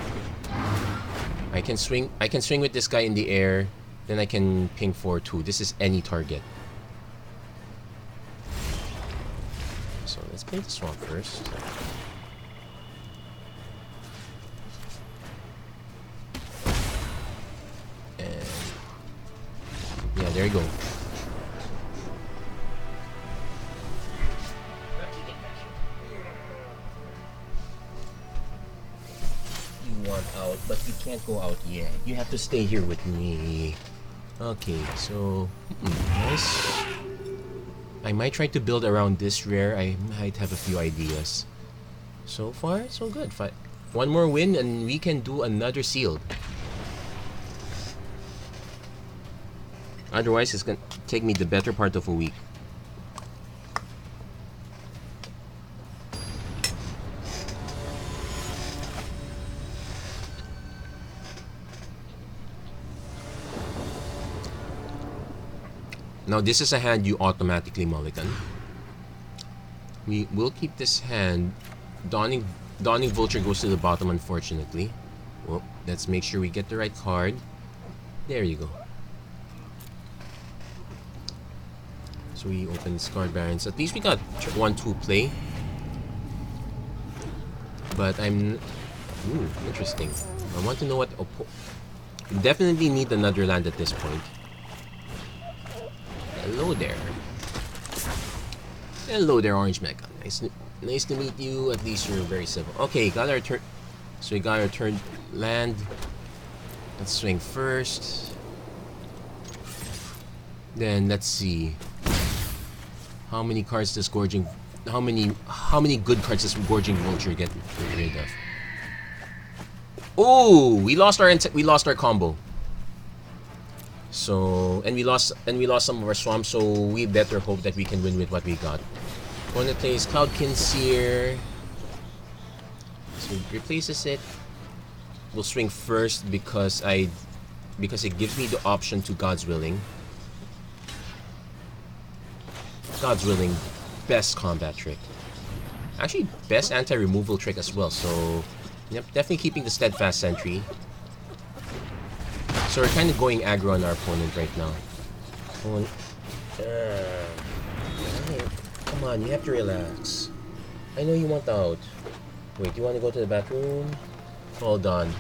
I can swing. I can swing with this guy in the air. Then I can ping for 2. This is any target. So let's play the swamp first. And yeah, there you go. out, but you can't go out yet. You have to stay here with me. Okay, so nice. I might try to build around this rare. I might have a few ideas. So far, so good. One more win and we can do another sealed. Otherwise, it's gonna take me the better part of a week. Now this is a hand you automatically mulligan. We will keep this hand. Dawning Vulture goes to the bottom, unfortunately. Well, let's make sure we get the right card. There you go. So we open Discard Barons. At least we got 1-2 play. But I'm... Ooh, interesting. I want to know what... Definitely need another land at this point. Hello there. Hello there, Orange Mecha. Nice to meet you. At least you're very civil. Okay, got our turn. So we got our turn land. Let's swing first. Then let's see. How many cards does Gorging... How many good cards does Gorging Vulture get rid of? Oh, we lost our combo. So and we lost some of our swamps, so we better hope that we can win with what we got. Opponent plays Cloud Kinseer. So it replaces it. We'll swing first because it gives me the option to God's Willing. God's Willing, best combat trick. Actually, best anti-removal trick as well. So, yep, definitely keeping the Steadfast Sentry. So we're kind of going aggro on our opponent right now. Come on, you have to relax. I know you want out. Wait, you want to go to the bathroom? Hold on.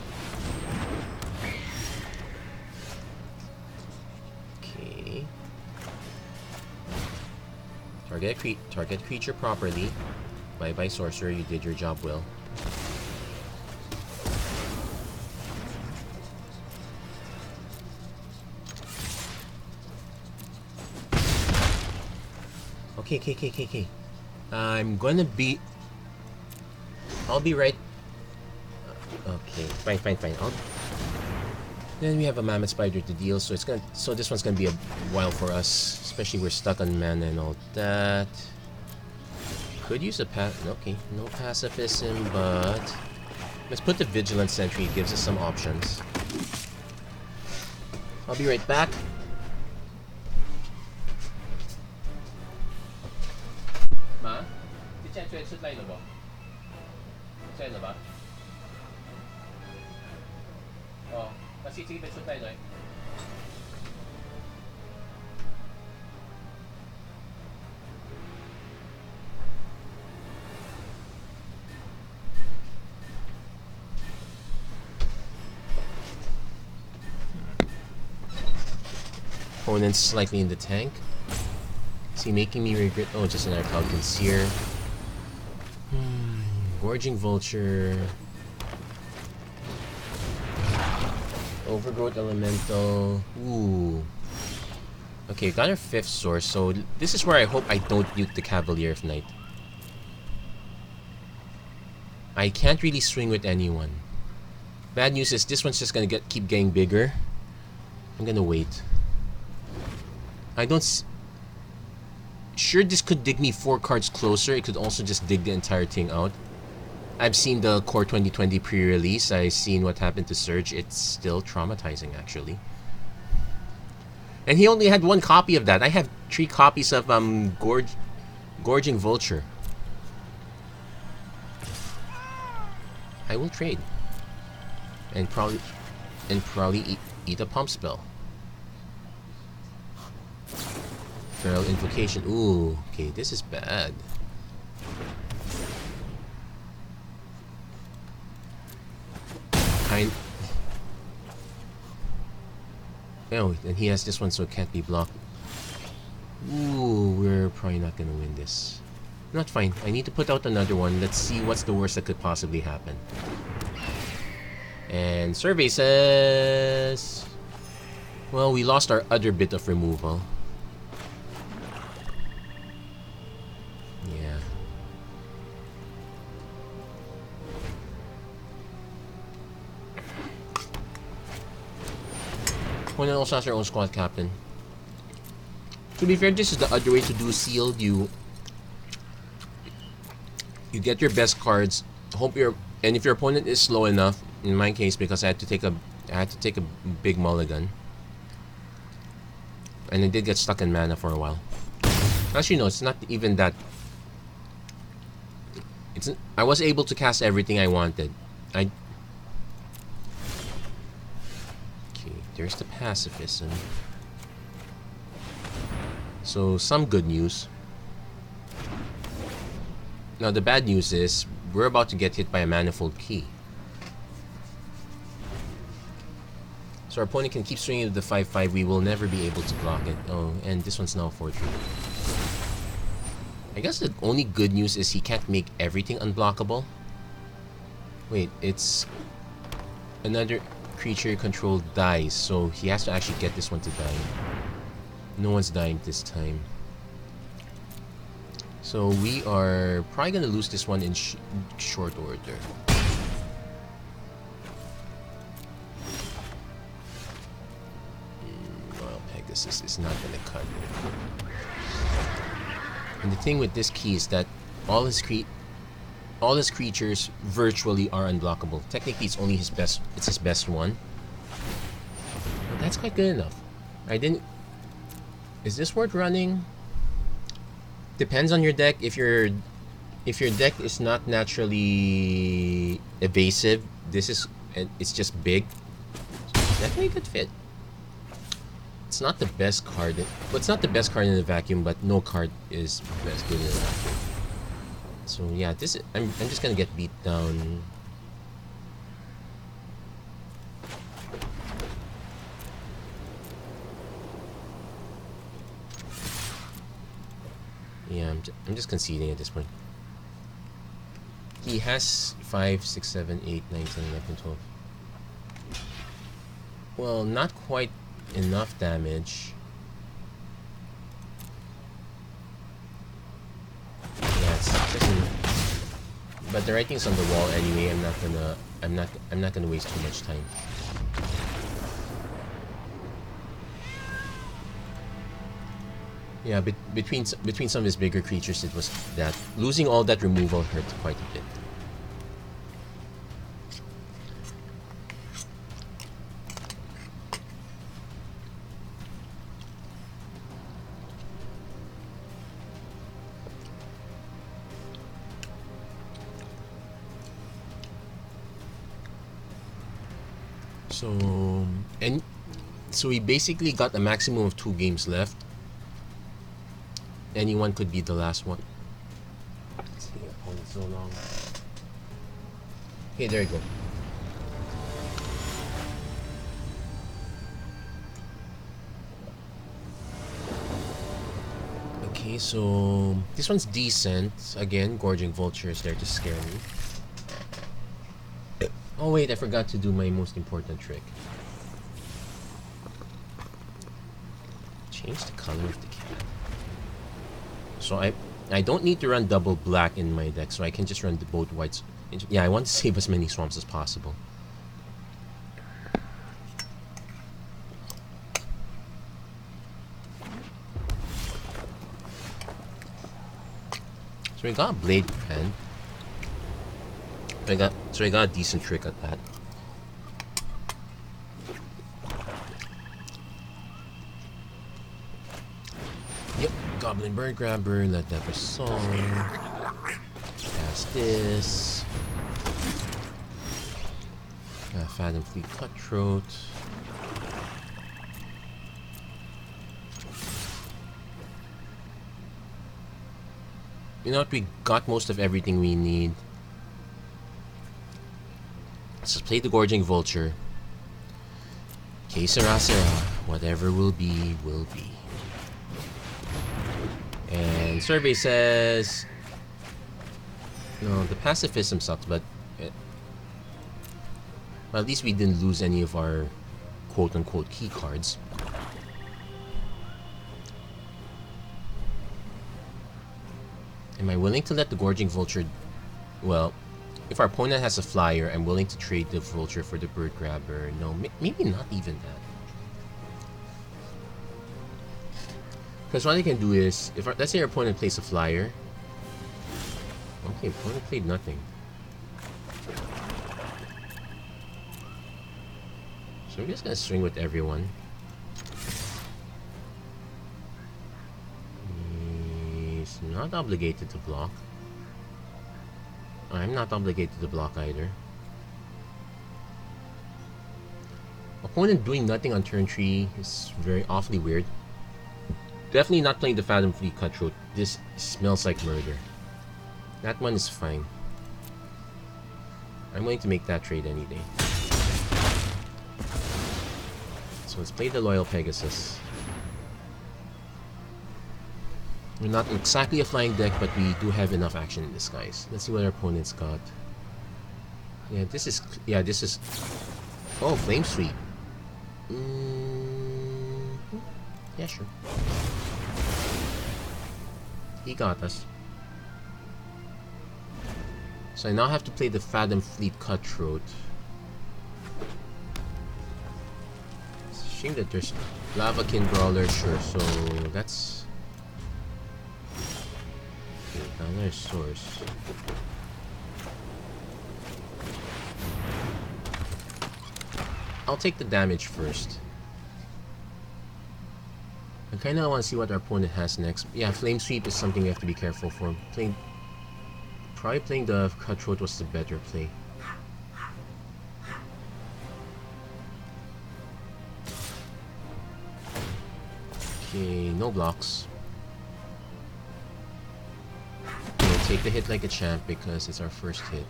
Okay. Target creature properly. Bye-bye, Sorcerer. You did your job well. Okay. I'm gonna be... I'll be right... Okay, fine. Then we have a Mammoth Spider to deal, so this one's gonna be a while for us. Especially we're stuck on mana and all that. Could use a okay, no pacifism, but... Let's put the Vigilant Sentry, it gives us some options. I'll be right back. Ma? Oh, sige, bet tayo doon. Opponent's slightly in the tank. Is he making me regret? Oh, just another Cloud Kinseer. Gorging Vulture. Overgrowth Elemental. Ooh. Okay, got our 5th source, so this is where I hope I don't nuke the Cavalier of Night. I can't really swing with anyone. Bad news is this one's just gonna keep getting bigger. I'm gonna wait. I don't... Sure, this could dig me 4 cards closer. It could also just dig the entire thing out. I've seen the Core 2020 pre-release. I've seen what happened to Surge. It's still traumatizing, actually. And he only had 1 copy of that. I have 3 copies of Gorging Vulture. I will trade. And probably eat a pump spell. Feral Invocation. Ooh, okay, this is bad. Oh, and he has this one, so it can't be blocked. Ooh, we're probably not gonna win this. Not fine. I need to put out another one. Let's see what's the worst that could possibly happen. And survey says... Well, we lost our other bit of removal. Yeah. Opponent also has their own squad captain. To be fair, this is the other way to do sealed. You get your best cards. And if your opponent is slow enough, in my case, because I had to take a big mulligan. And I did get stuck in mana for a while. Actually, no, it's not even that. I was able to cast everything I wanted. Okay, there's the pacifism. So, some good news. Now, the bad news is, we're about to get hit by a manifold key. So our opponent can keep swinging with the 5/5. We will never be able to block it. Oh, and this one's now 4/3. I guess the only good news is he can't make everything unblockable. Wait, it's another creature controlled dies, so he has to actually get this one to die. No one's dying this time. So we are probably gonna lose this one in short order. Well, Pegasus is not gonna cut it. And the thing with this key is that all his creatures virtually are unblockable. Technically, it's only his best. It's his best one. But that's quite good enough. Is this worth running? Depends on your deck. If your deck is not naturally evasive, it's just big. Definitely a good fit. It's not the best card. It's not the best card in the vacuum, but no card is best good in the vacuum. So yeah, I'm just gonna get beat down. Yeah, I'm just conceding at this point. He has 5, 6, 7, 8, 9, 10, 11, 12. Well, not quite enough damage. Yeah, it's just but the writing's on the wall anyway. I'm not gonna waste too much time. Yeah, between some of his bigger creatures, it was that losing all that removal hurt quite a bit. So we basically got a maximum of 2 games left. Anyone could be the last one. Let's see, I'm holding so long. Okay, there you go. Okay, so this one's decent. Again, Gorging Vultures there to scare me. Oh wait, I forgot to do my most important trick. Change the color of the cat. So I don't need to run double black in my deck, so I can just run both whites. Yeah, I want to save as many swamps as possible. So we got a Blade Brand. So I got a decent trick at that. Yep, Goblin Bird Grabber, let that song. Cast this. Fathom Fleet Cutthroat. You know what? We got most of everything we need. Let's just play the Gorging Vulture. Que sera, sera. Whatever will be, will be. And survey says... No, the pacifism sucks, but... Well, at least we didn't lose any of our quote-unquote key cards. Am I willing to let the Gorging Vulture... Well, if our opponent has a flyer, I'm willing to trade the Vulture for the Bird Grabber. No, maybe not even that. Because what I can do is, if let's say our opponent plays a flyer. Okay, opponent played nothing. So we're just gonna swing with everyone. He's not obligated to block. I'm not obligated to block either. Opponent doing nothing on turn 3 is very awfully weird. Definitely not playing the Fathom Fleet Cutthroat. This smells like murder. That one is fine. I'm going to make that trade any day. So let's play the Loyal Pegasus. We're not exactly a flying deck, but we do have enough action in this, guys. Let's see what our opponent's got. Yeah, this is... Yeah, this is... Oh, Flame Sweep. Yeah, sure. He got us. So I now have to play the Fathom Fleet Cutthroat. It's a shame that there's Lavakin Brawler, sure, so that's... Okay, another source. I'll take the damage first. I kinda want to see what our opponent has next. Yeah, Flame Sweep is something you have to be careful for. Probably playing the Cutthroat was the better play. Okay, no blocks. We'll take the hit like a champ because it's our first hit.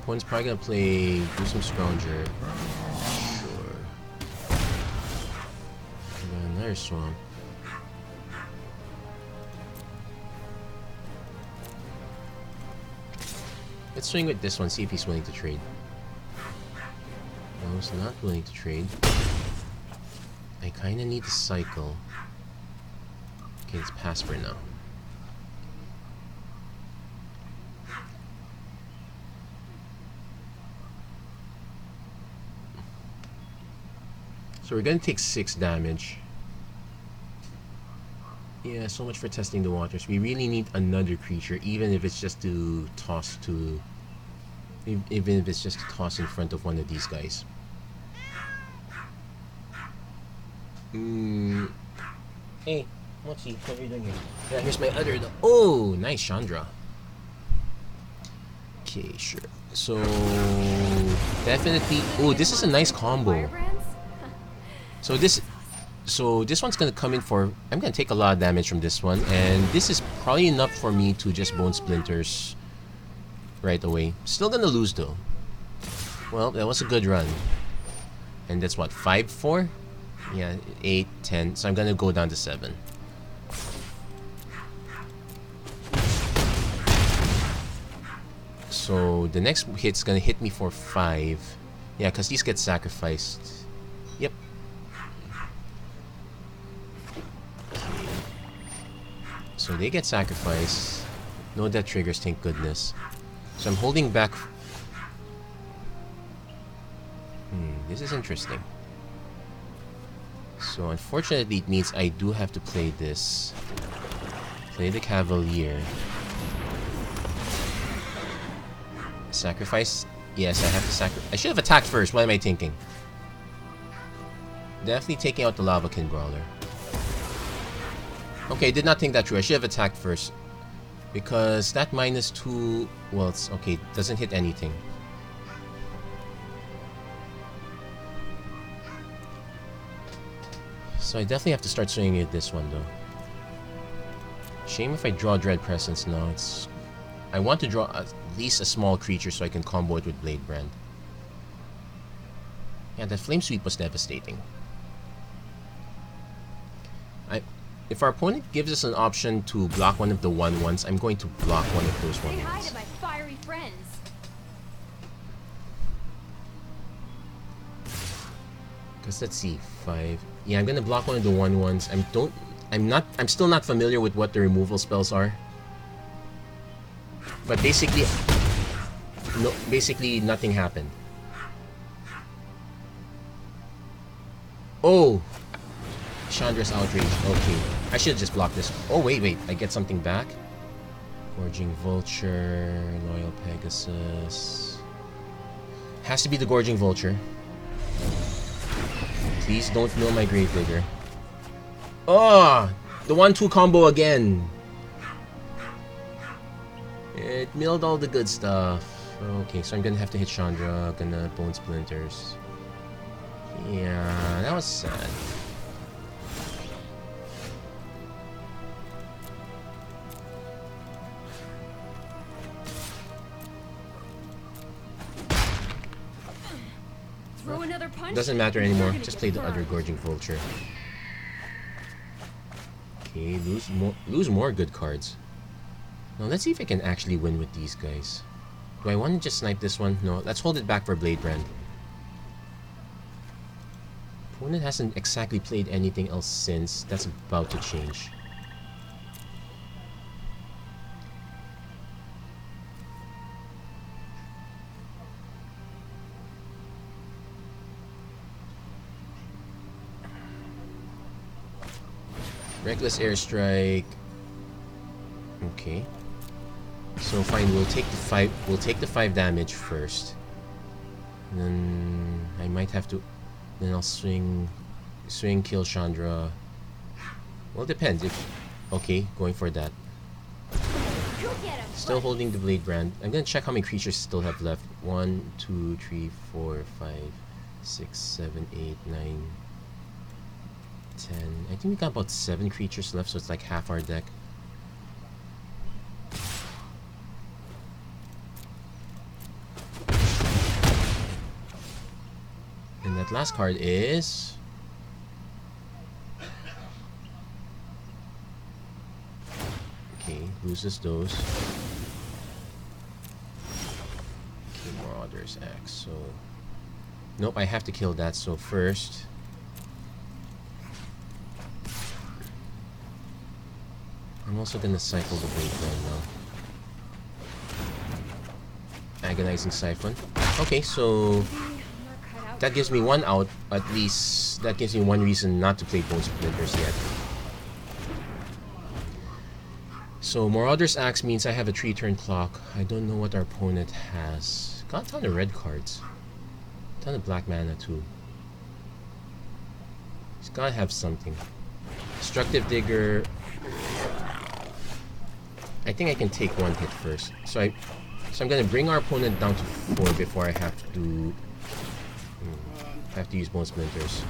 Opponent's probably gonna play Gruesome Scrounger. Sure. Another Swamp. Let's swing with this one, see if he's willing to trade. No, he's not willing to trade. I kinda need to cycle. Okay, it's pass for now. So we're gonna take 6 damage. Yeah, so much for testing the waters. We really need another creature, even if it's just to toss to... Even if it's just to toss in front of one of these guys. Hey, Mochi, what are you doing here? Yeah, here's my other... Oh, nice, Chandra. Okay, sure. So... Definitely... Oh, this is a nice combo. So this one's gonna come in for... I'm gonna take a lot of damage from this one, and this is probably enough for me to just Bone Splinters right away. Still gonna lose though. Well, that was a good run. And that's what, 5-4? Yeah, 8, 10. So I'm gonna go down to 7. So the next hit's gonna hit me for 5. Yeah, because these get sacrificed. Yep. So they get sacrificed. No death triggers, thank goodness. So I'm holding back. This is interesting. So unfortunately it means I do have to play this. Play the Cavalier. Sacrifice? Yes, I have to sacrifice. I should have attacked first. What am I thinking? Definitely taking out the Lavakin Brawler. Okay, did not think that through. I should have attacked first. Because that -2... Well, it's okay. Doesn't hit anything. So I definitely have to start swinging at this one, though. Shame if I draw Dread Presence. No, it's... I want to draw at least a small creature so I can combo it with Blade Brand. Yeah, that Flame Sweep was devastating. If our opponent gives us an option to block one of the 1/1s, I'm going to block one of those 1/1s. Say hi to my fiery friends. Let's see. 5. Yeah, I'm gonna block one of the 1/1s. I'm still not familiar with what the removal spells are. But basically, no, basically nothing happened. Oh, Chandra's outrage. Okay, I should just block this. Oh wait, I get something back. Gorging Vulture, Loyal Pegasus. Has to be the Gorging Vulture. Please don't mill my Gravedigger. Oh, the 1-2 combo again. It milled all the good stuff. Okay, so I'm gonna have to hit Chandra. Gonna Bone Splinters. Yeah, that was sad. Throw another punch. Doesn't matter anymore. Just play the other Gorging Vulture. Okay, lose more good cards. Now let's see if I can actually win with these guys. Do I want to just snipe this one? No, let's hold it back for Blade Brand. Opponent hasn't exactly played anything else since. That's about to change. Reckless Airstrike. Okay. So fine, we'll take the 5. We'll take the 5 damage first. And then I might have to. Then I'll swing, kill Chandra. Well, it depends. If okay, going for that. Still holding the Blade Brand. I'm gonna check how many creatures still have left. 1, 2, 3, 4, 5, 6, 7, 8, 9, 10. I think we got about 7 creatures left, so it's like half our deck. And that last card is... Okay, loses those. Okay, Marauder's Axe, so... Nope, I have to kill that, so first... I'm also gonna cycle the Blade Brand now. Agonizing Siphon. Okay, so... That gives me one out, at least. That gives me one reason not to play Bone Splinters yet. So Marauder's Axe means I have a 3-turn clock. I don't know what our opponent has. Got a ton of red cards. A ton of black mana too. He's gotta have something. Destructive Digger. I think I can take one hit first. So I'm gonna bring our opponent down to 4 before I have to use Bone Splinters.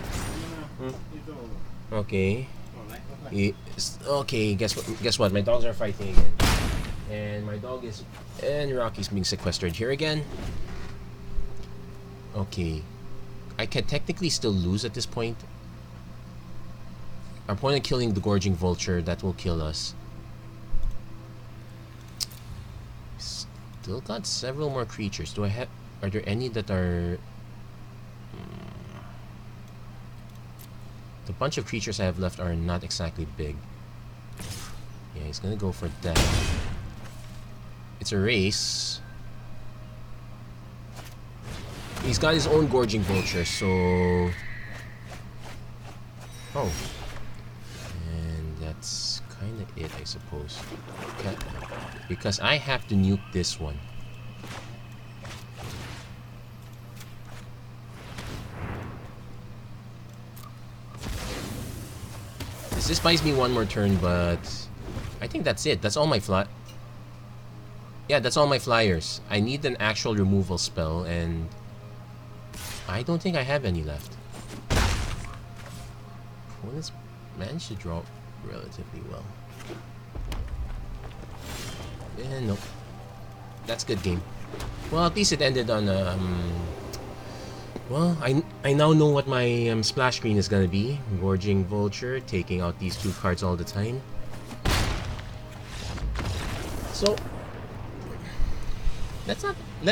Okay. Okay, guess what? My dogs are fighting again. And my dog is... And Rocky's being sequestered here again. Okay. I can technically still lose at this point. Our opponent killing the Gorging Vulture, that will kill us. Still got several more creatures. Do I have... Are there any that are... The bunch of creatures I have left are not exactly big. Yeah, he's gonna go for that. It's a race. He's got his own Gorging Vulture, so... Oh. And that's kinda it, I suppose. Okay. Because I have to nuke this one. This buys me one more turn, but I think that's it. That's all my Yeah, that's all my flyers. I need an actual removal spell, and I don't think I have any left. Opponents managed to draw relatively well. And nope. That's good game. Well, at least it ended on well, I now know what my splash screen is gonna be. Gorging Vulture, taking out these 2 cards all the time. So, let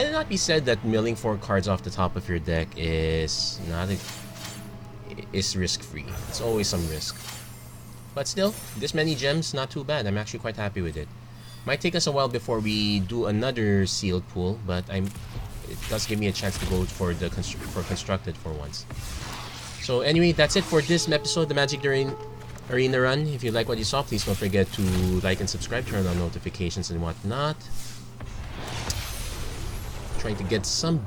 it not be said that milling 4 cards off the top of your deck is not is risk-free. It's always some risk. But still, this many gems, not too bad. I'm actually quite happy with it. Might take us a while before we do another sealed pool, but it does give me a chance to go for the constructed for once. So anyway, that's it for this episode of the Magic Arena Run. If you like what you saw, please don't forget to like and subscribe, turn on notifications and whatnot. Trying to get some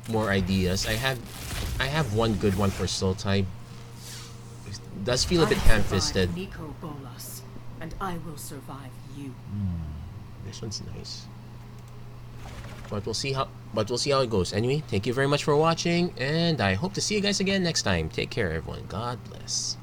more ideas. I have one good one for Sultai. It does feel a bit ham-fisted. Nico Bolas, and I will survive you. This one's nice. But we'll see how it goes. Anyway, thank you very much for watching, and I hope to see you guys again next time. Take care, everyone. God bless.